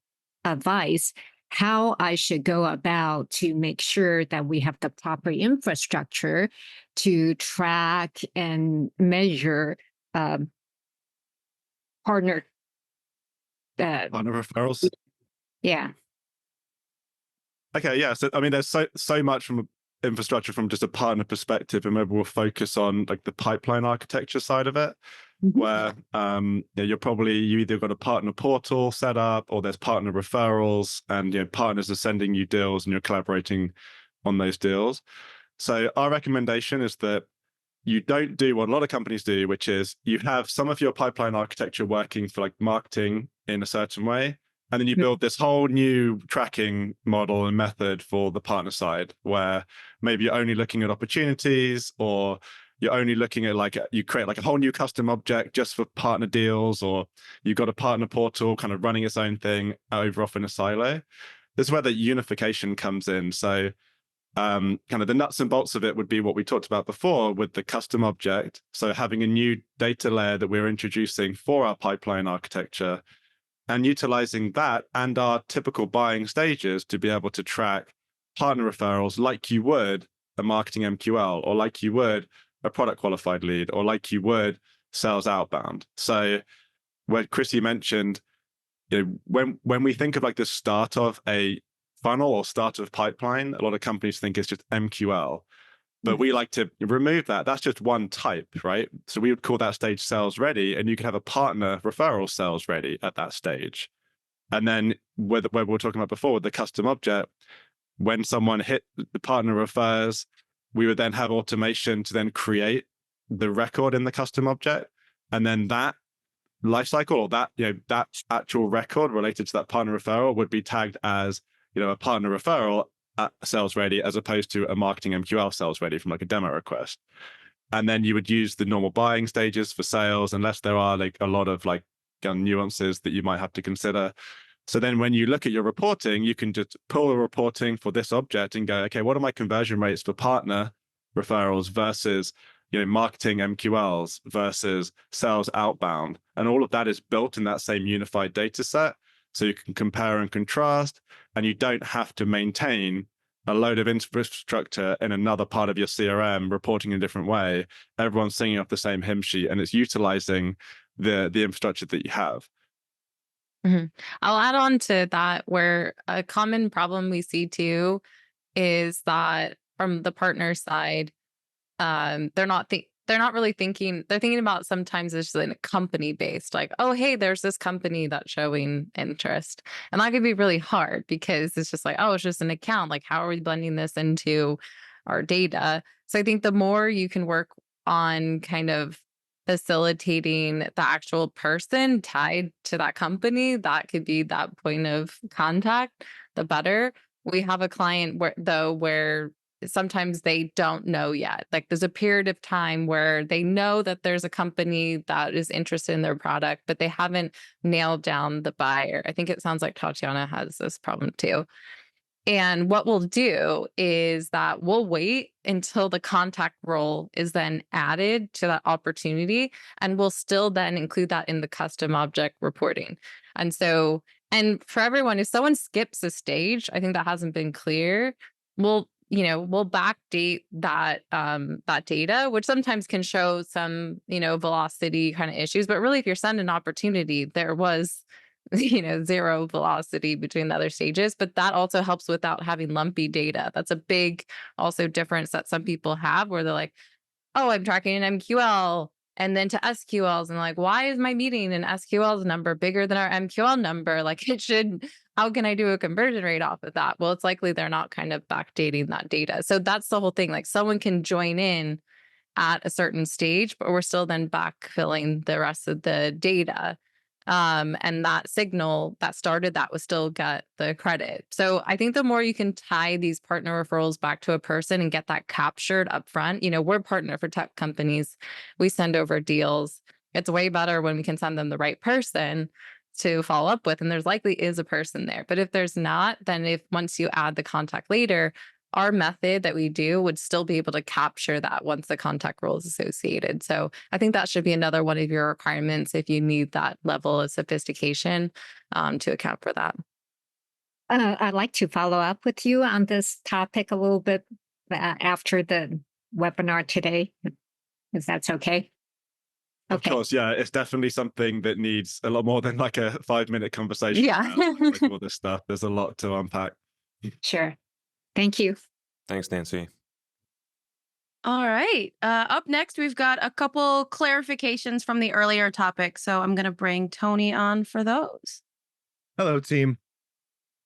advice how I should go about to make sure that we have the proper infrastructure to track and measure partner referrals. Yeah. Okay, yeah. So I mean, there's so much from infrastructure from just a partner perspective, and maybe we'll focus on like the pipeline architecture side of it, where you either got a partner portal set up, or there's partner referrals, and partners are sending you deals, and you're collaborating on those deals. So our recommendation is that you don't do what a lot of companies do, which is you have some of your pipeline architecture working for like marketing in a certain way, and then you build this whole new tracking model and method for the partner side, where maybe you're only looking at opportunities, or you're only looking at like, you create like a whole new custom object just for partner deals, or you've got a partner portal kind of running its own thing over off in a silo. This is where the unification comes in. So kind of the nuts and bolts of it would be what we talked about before with the custom object. So having a new data layer that we're introducing for our pipeline architecture, and utilizing that and our typical buying stages to be able to track partner referrals like you would a marketing MQL, or like you would a product qualified lead, or like you would sales outbound. So what Chrissy mentioned, when we think of like the start of a funnel or start of pipeline, a lot of companies think it's just MQL, but we like to remove that. That's just one type, right? So we would call that stage sales ready, and you could have a partner referral sales ready at that stage. And then where we were talking about before with the custom object, when someone hit the partner refers, we would then have automation to then create the record in the custom object, and then that lifecycle, or that that actual record related to that partner referral would be tagged as a partner referral at sales ready, as opposed to a marketing MQL sales ready from like a demo request. And then you would use the normal buying stages for sales, unless there are like a lot of like nuances that you might have to consider. So then when you look at your reporting, you can just pull the reporting for this object and go, okay, what are my conversion rates for partner referrals versus marketing MQLs versus sales outbound? And all of that is built in that same unified data set. So you can compare and contrast, and you don't have to maintain a load of infrastructure in another part of your CRM reporting in a different way. Everyone's singing off the same hymn sheet, and it's utilizing the infrastructure that you have. I'll add on to that, where a common problem we see too is that from the partner side, they're not really thinking. They're thinking about sometimes it's like company based, like, oh, hey, there's this company that's showing interest. And that could be really hard, because it's just like, oh, it's just an account. Like, how are we blending this into our data? So I think the more you can work on kind of facilitating the actual person tied to that company, that could be that point of contact, the better. We have a client where sometimes they don't know yet. Like, there's a period of time where they know that there's a company that is interested in their product, but they haven't nailed down the buyer. I think it sounds like Tatiana has this problem too. And what we'll do is that we'll wait until the contact role is then added to that opportunity, and we'll still then include that in the custom object reporting. And for everyone, if someone skips a stage, I think that hasn't been clear, we'll backdate that data, which sometimes can show some, velocity kind of issues. But really, if you're sending an opportunity, there was, zero velocity between the other stages. But that also helps without having lumpy data. That's a big also difference that some people have, where they're like, oh, I'm tracking an MQL and then to SQLs, and like, why is my meeting an SQL's number bigger than our MQL number? Like, it should, how can I do a conversion rate off of that? Well, it's likely they're not kind of backdating that data. So that's the whole thing. Like, someone can join in at a certain stage, but we're still then backfilling the rest of the data. And that signal that started that was still get the credit. So I think the more you can tie these partner referrals back to a person and get that captured up front, we're partner for tech companies. We send over deals. It's way better when we can send them the right person to follow up with. And there's likely is a person there. But if there's not, then once you add the contact later, our method that we do would still be able to capture that once the contact role is associated. So I think that should be another one of your requirements if you need that level of sophistication to account for that. I'd like to follow up with you on this topic a little bit after the webinar today, if that's okay. Of course, yeah, it's definitely something that needs a lot more than like a 5-minute conversation. Yeah. Like all this stuff. There's a lot to unpack. Sure. Thank you. Thanks, Nancy. All right. Up next, we've got a couple clarifications from the earlier topic. So I'm going to bring Tony on for those. Hello, team.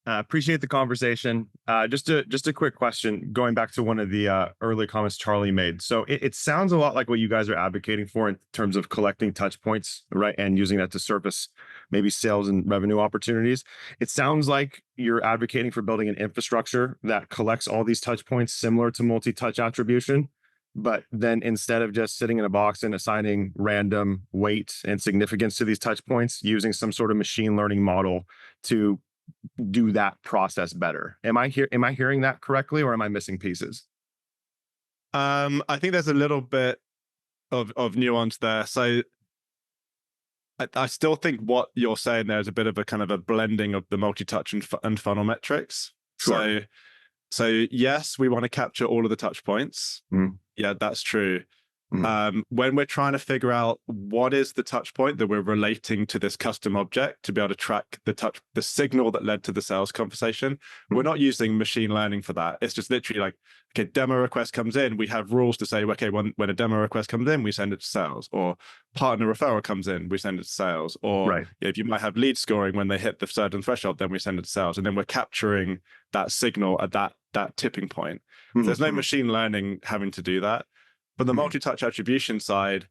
Appreciate the conversation. Just a quick question, going back to one of the early comments Charlie made. So it sounds a lot like what you guys are advocating for in terms of collecting touch points, right? And using that to surface maybe sales and revenue opportunities. It sounds like you're advocating for building an infrastructure that collects all these touch points similar to multi-touch attribution. But then instead of just sitting in a box and assigning random weight and significance to these touch points, using some sort of machine learning model to do that process better. Am I hearing that correctly, or am I missing pieces? I think there's a little bit of nuance there. So I still think what you're saying there is a bit of a kind of a blending of the multi-touch and funnel metrics. Sure. So yes, we want to capture all of the touch points. Yeah, that's true. When we're trying to figure out what is the touch point that we're relating to this custom object to be able to track the signal that led to the sales conversation, we're not using machine learning for that. It's just literally like, okay, demo request comes in, we have rules to say, okay, when a demo request comes in, we send it to sales, or partner referral comes in, we send it to sales, or if you might have lead scoring when they hit the certain threshold, then we send it to sales, and then we're capturing that signal at that tipping point. So there's no machine learning having to do that. But the multi-touch attribution side,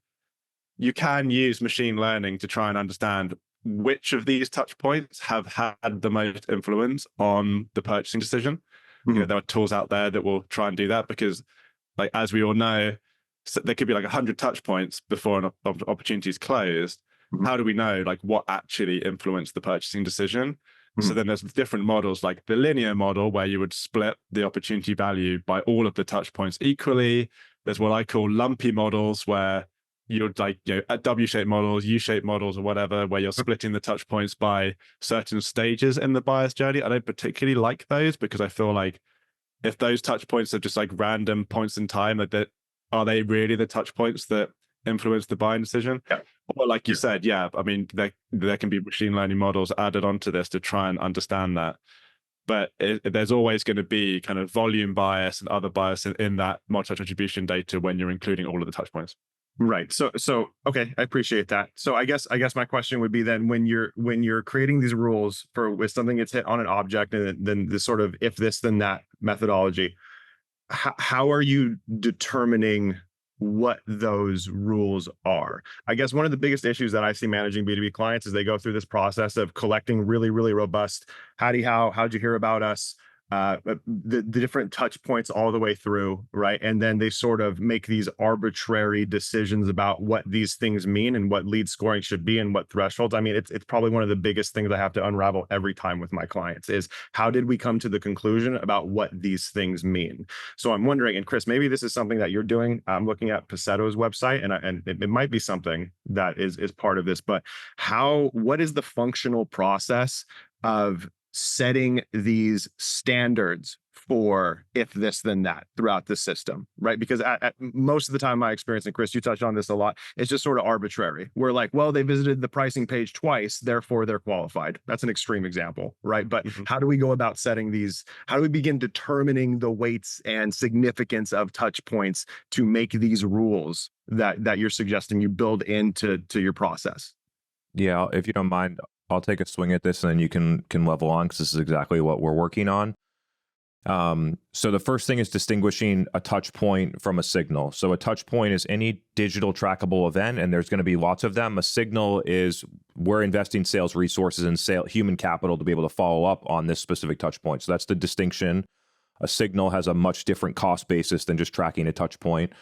you can use machine learning to try and understand which of these touch points have had the most influence on the purchasing decision. You know, there are tools out there that will try and do that because, like, as we all know, there could be like 100 touch points before an opportunity is closed. How do we know like what actually influenced the purchasing decision? So then there's different models like the linear model where you would split the opportunity value by all of the touch points equally. There's what I call lumpy models where you're like, W-shaped models, U-shaped models, or whatever, where you're splitting the touch points by certain stages in the buyer's journey. I don't particularly like those because I feel like if those touch points are just like random points in time, are they really the touch points that influence the buying decision? Or like you said, I mean, there can be machine learning models added onto this to try and understand that. But there's always going to be kind of volume bias and other bias in that multi-touch attribution data when you're including all of the touch points. Right. So okay, I appreciate that. So I guess my question would be then when you're creating these rules with something that's hit on an object and then this sort of if this then that methodology, how are you determining what those rules are? I guess one of the biggest issues that I see managing B2B clients is they go through this process of collecting really, really robust, how'd you hear about us? The different touch points all the way through, right? And then they sort of make these arbitrary decisions about what these things mean and what lead scoring should be and what thresholds. I mean, it's probably one of the biggest things I have to unravel every time with my clients is how did we come to the conclusion about what these things mean? So I'm wondering, and Chris, maybe this is something that you're doing. I'm looking at Paceto's website, and it might be something that is part of this, but what is the functional process of setting these standards for if this then that throughout the system, right? Because at most of the time my experience, and Chris, you touched on this a lot, it's just sort of arbitrary. We're like, well, they visited the pricing page twice, therefore they're qualified. That's an extreme example, right? But how do we go about setting these? How do we begin determining the weights and significance of touch points to make these rules that you're suggesting you build into your process? Yeah, if you don't mind, I'll take a swing at this and then you can level on because this is exactly what we're working on. So the first thing is distinguishing a touch point from a signal. So a touch point is any digital trackable event, and there's going to be lots of them. A signal is we're investing sales resources and human capital to be able to follow up on this specific touch point. So that's the distinction. A signal has a much different cost basis than just tracking a touch point.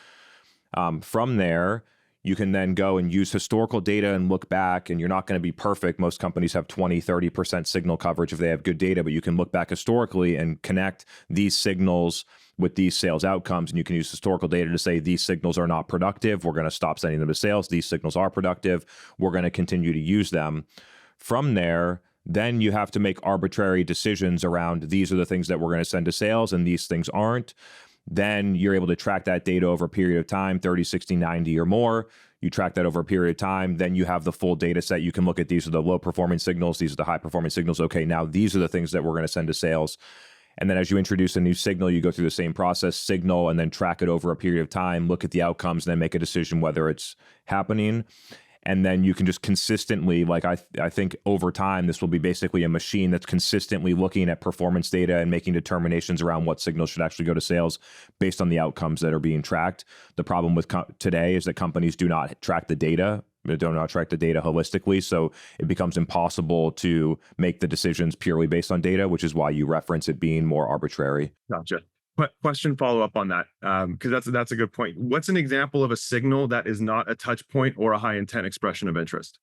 From there, you can then go and use historical data and look back, and you're not going to be perfect. Most companies have 20, 30% signal coverage if they have good data, but you can look back historically and connect these signals with these sales outcomes. And you can use historical data to say these signals are not productive. We're going to stop sending them to sales. These signals are productive. We're going to continue to use them. From there, then you have to make arbitrary decisions around these are the things that we're going to send to sales and these things aren't. Then you're able to track that data over a period of time, 30, 60, 90 or more. You track that over a period of time. Then you have the full data set. You can look at these are the low performing signals. These are the high performing signals. Okay, now these are the things that we're going to send to sales. And then as you introduce a new signal, you go through the same process, signal, and then track it over a period of time, look at the outcomes, and then make a decision whether it's happening. And then you can just consistently, like I think over time, this will be basically a machine that's consistently looking at performance data and making determinations around what signals should actually go to sales based on the outcomes that are being tracked. The problem with today is that companies do not track the data. They do not track the data holistically. So it becomes impossible to make the decisions purely based on data, which is why you reference it being more arbitrary. Gotcha. Question follow up on that, because that's a good point. What's an example of a signal that is not a touch point or a high intent expression of interest?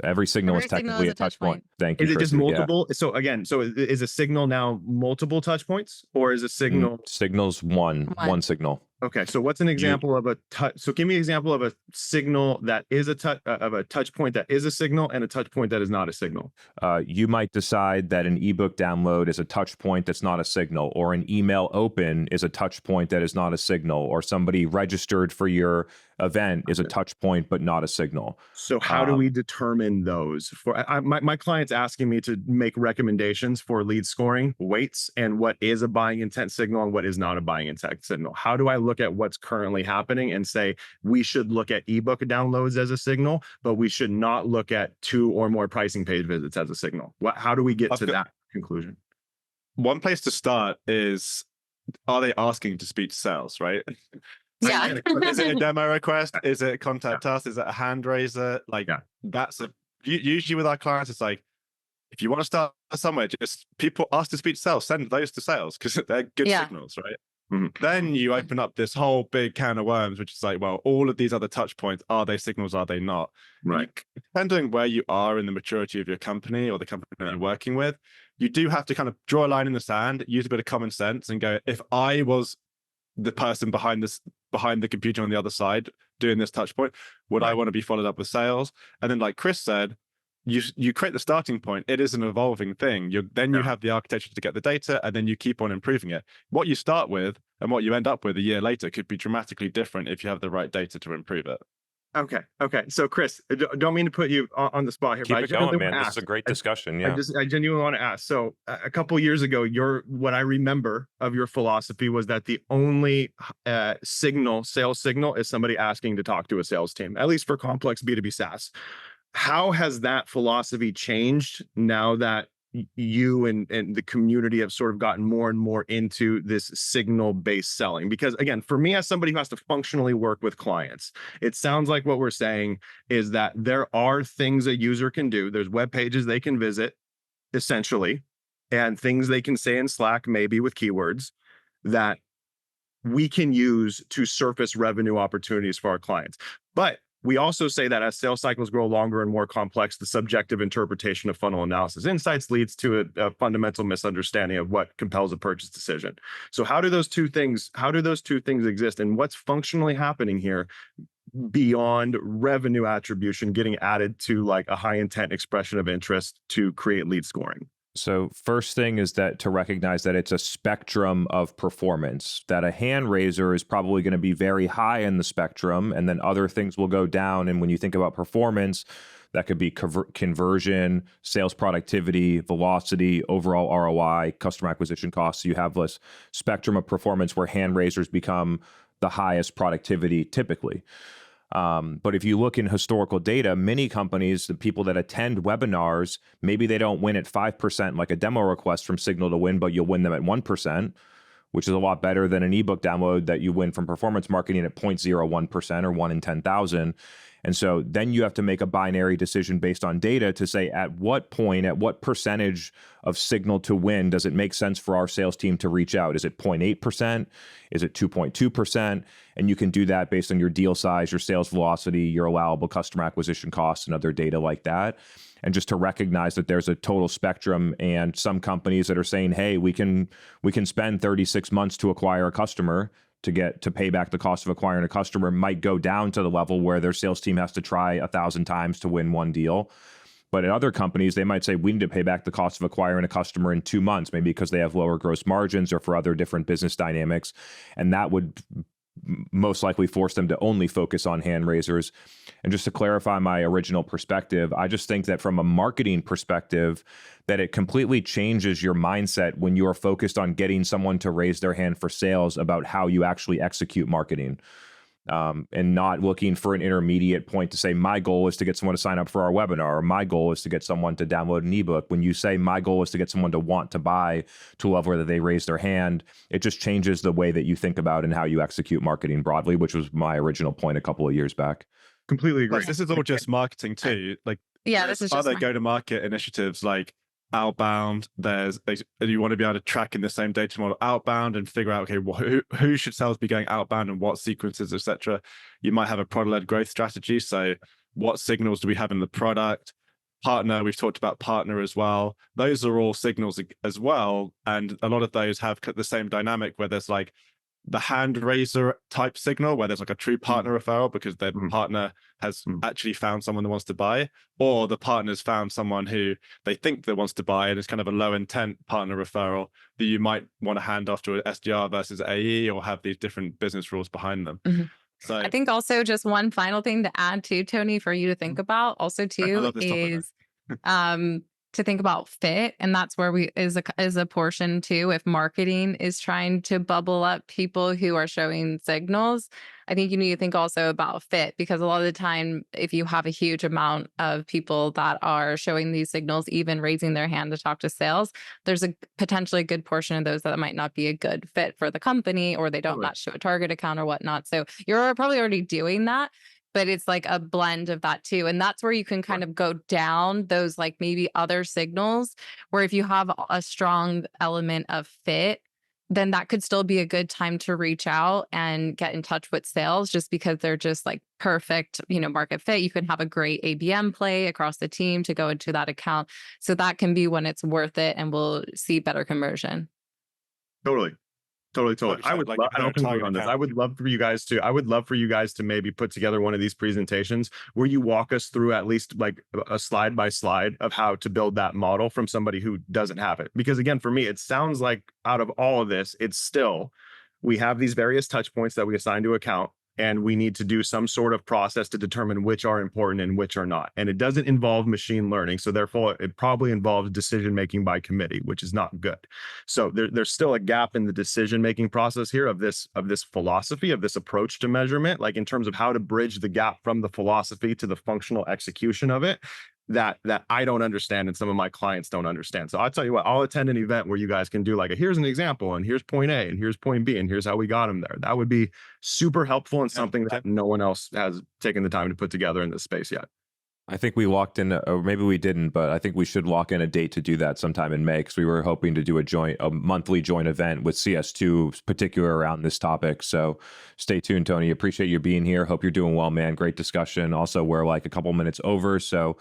Every signal is technically a touch point. Thank you. Is it just Kristen. multiple? Yeah. So again, is a signal now multiple touch points, or is a signal signal's one signal? Okay, so what's an example of a touch? So give me an example of a signal that is a touch of a touch point that is a signal and a touch point that is not a signal. You might decide that an ebook download is a touch point that's not a signal, or an email open is a touch point that is not a signal, or somebody registered for your event is a touch point but not a signal. So how do we determine those? For my client's asking me to make recommendations for lead scoring weights and what is a buying intent signal and what is not a buying intent signal. How do I look at what's currently happening and say we should look at ebook downloads as a signal, but we should not look at 2 or more pricing page visits as a signal? How do we get to that conclusion? One place to start is, are they asking to speak to sales, right? Yeah. Is it a demo request? Is it contact us? Is it a hand raiser? That's usually with our clients, it's like, if you want to start somewhere, just people ask to speak to sales, send those to sales because they're good signals, right? Mm-hmm. Then you open up this whole big can of worms, which is like, well, all of these other touch points, are they signals? Are they not? Right. Depending on where you are in the maturity of your company or the company that you're working with, you do have to kind of draw a line in the sand, use a bit of common sense and go, if I was the person behind the computer on the other side doing this touch point, would I want to be followed up with sales? And then like Chris said, you create the starting point. It is an evolving thing. You have the architecture to get the data, and then you keep on improving it. What you start with and what you end up with a year later could be dramatically different if you have the right data to improve it. Okay. So Chris, don't mean to put you on the spot here. Keep it going, man. This is a great discussion. Yeah. I genuinely want to ask. So a couple of years ago, what I remember of your philosophy was that the only sales signal is somebody asking to talk to a sales team, at least for complex B2B SaaS. How has that philosophy changed now that you and the community have sort of gotten more and more into this signal-based selling? Because again, for me, as somebody who has to functionally work with clients, it sounds like what we're saying is that there are things a user can do. There's web pages they can visit, essentially, and things they can say in Slack, maybe with keywords, that we can use to surface revenue opportunities for our clients. But we also say that as sales cycles grow longer and more complex, the subjective interpretation of funnel analysis insights leads to a fundamental misunderstanding of what compels a purchase decision. So how do those two things exist, and what's functionally happening here beyond revenue attribution getting added to like a high intent expression of interest to create lead scoring? So first thing is that to recognize that it's a spectrum of performance, that a hand raiser is probably going to be very high in the spectrum, and then other things will go down. And when you think about performance, that could be conversion, sales productivity, velocity, overall ROI, customer acquisition costs. So you have this spectrum of performance where hand raisers become the highest productivity typically. But if you look in historical data, many companies, the people that attend webinars, maybe they don't win at 5% like a demo request from Signal to Win, but you'll win them at 1%, which is a lot better than an ebook download that you win from performance marketing at 0.01% or 1 in 10,000. And so then you have to make a binary decision based on data to say at what point, at what percentage of Signal to Win does it make sense for our sales team to reach out? Is it 0.8%? Is it 2.2%? And you can do that based on your deal size, your sales velocity, your allowable customer acquisition costs, and other data like that. And just to recognize that there's a total spectrum, and some companies that are saying, hey, we can spend 36 months to acquire a customer to pay back the cost of acquiring a customer, might go down to the level where their sales team has to try 1,000 times to win one deal. But at other companies, they might say, we need to pay back the cost of acquiring a customer in 2 months, maybe because they have lower gross margins or for other different business dynamics. And that would most likely force them to only focus on hand raisers. And just to clarify my original perspective, I just think that from a marketing perspective, that it completely changes your mindset when you are focused on getting someone to raise their hand for sales about how you actually execute marketing. And not looking for an intermediate point to say, my goal is to get someone to sign up for our webinar, or my goal is to get someone to download an ebook. When you say my goal is to get someone to want to buy to a level where they raise their hand, it just changes the way that you think about and how you execute marketing broadly, which was my original point a couple of years back. Completely agree. Plus, this is all just marketing too. Like, Yeah, this is just other go-to-market initiatives like outbound. You want to be able to track in the same data model outbound and figure out, okay, well, who should sales be going outbound and what sequences, etc. You might have a product-led growth strategy. So what signals do we have in the product? Partner, we've talked about partner as well. Those are all signals as well. And a lot of those have the same dynamic where there's like the hand raiser type signal where there's like a true partner referral because their partner has actually found someone that wants to buy, or the partner's found someone who they think that wants to buy, and it's kind of a low intent partner referral that you might want to hand off to an SDR versus AE, or have these different business rules behind them. So I think also just one final thing to add to, Tony, for you to think about also too is to think about fit. And that's where is a portion too. If marketing is trying to bubble up people who are showing signals, I think you need to think also about fit, because a lot of the time, if you have a huge amount of people that are showing these signals, even raising their hand to talk to sales, there's a potentially a good portion of those that might not be a good fit for the company, or they don't match to a target account or whatnot. So you're probably already doing that, but it's like a blend of that too. And that's where you can kind of go down those like maybe other signals, where if you have a strong element of fit, then that could still be a good time to reach out and get in touch with sales, just because they're just like perfect, market fit. You can have a great ABM play across the team to go into that account. So that can be when it's worth it and we'll see better conversion. Totally. I would love for you guys to maybe put together one of these presentations where you walk us through at least like a slide by slide of how to build that model from somebody who doesn't have it. Because again, for me, it sounds like out of all of this, it's still, we have these various touch points that we assign to account, and we need to do some sort of process to determine which are important and which are not. And it doesn't involve machine learning. So therefore, it probably involves decision-making by committee, which is not good. So there's still a gap in the decision-making process here of this philosophy, of this approach to measurement, like in terms of how to bridge the gap from the philosophy to the functional execution of it. That I don't understand and some of my clients don't understand. So I'll tell you what, I'll attend an event where you guys can do like, here's an example, and here's point A, and here's point B, and here's how we got them there. That would be super helpful and something that no one else has taken the time to put together in this space yet. I think we locked in, or maybe we didn't, but I think we should lock in a date to do that sometime in May, because we were hoping to do a monthly joint event with CS2, particular around this topic. So stay tuned, Tony. Appreciate you being here. Hope you're doing well, man. Great discussion. Also, we're like a couple minutes over. So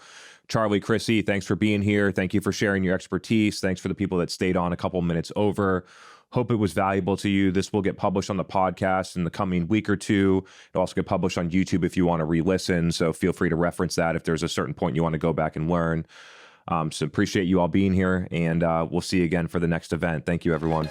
Charlie, Chrissy, thanks for being here. Thank you for sharing your expertise. Thanks for the people that stayed on a couple minutes over. Hope it was valuable to you. This will get published on the podcast in the coming week or two. It'll also get published on YouTube if you want to re-listen. So feel free to reference that if there's a certain point you want to go back and learn. So appreciate you all being here, and we'll see you again for the next event. Thank you, everyone.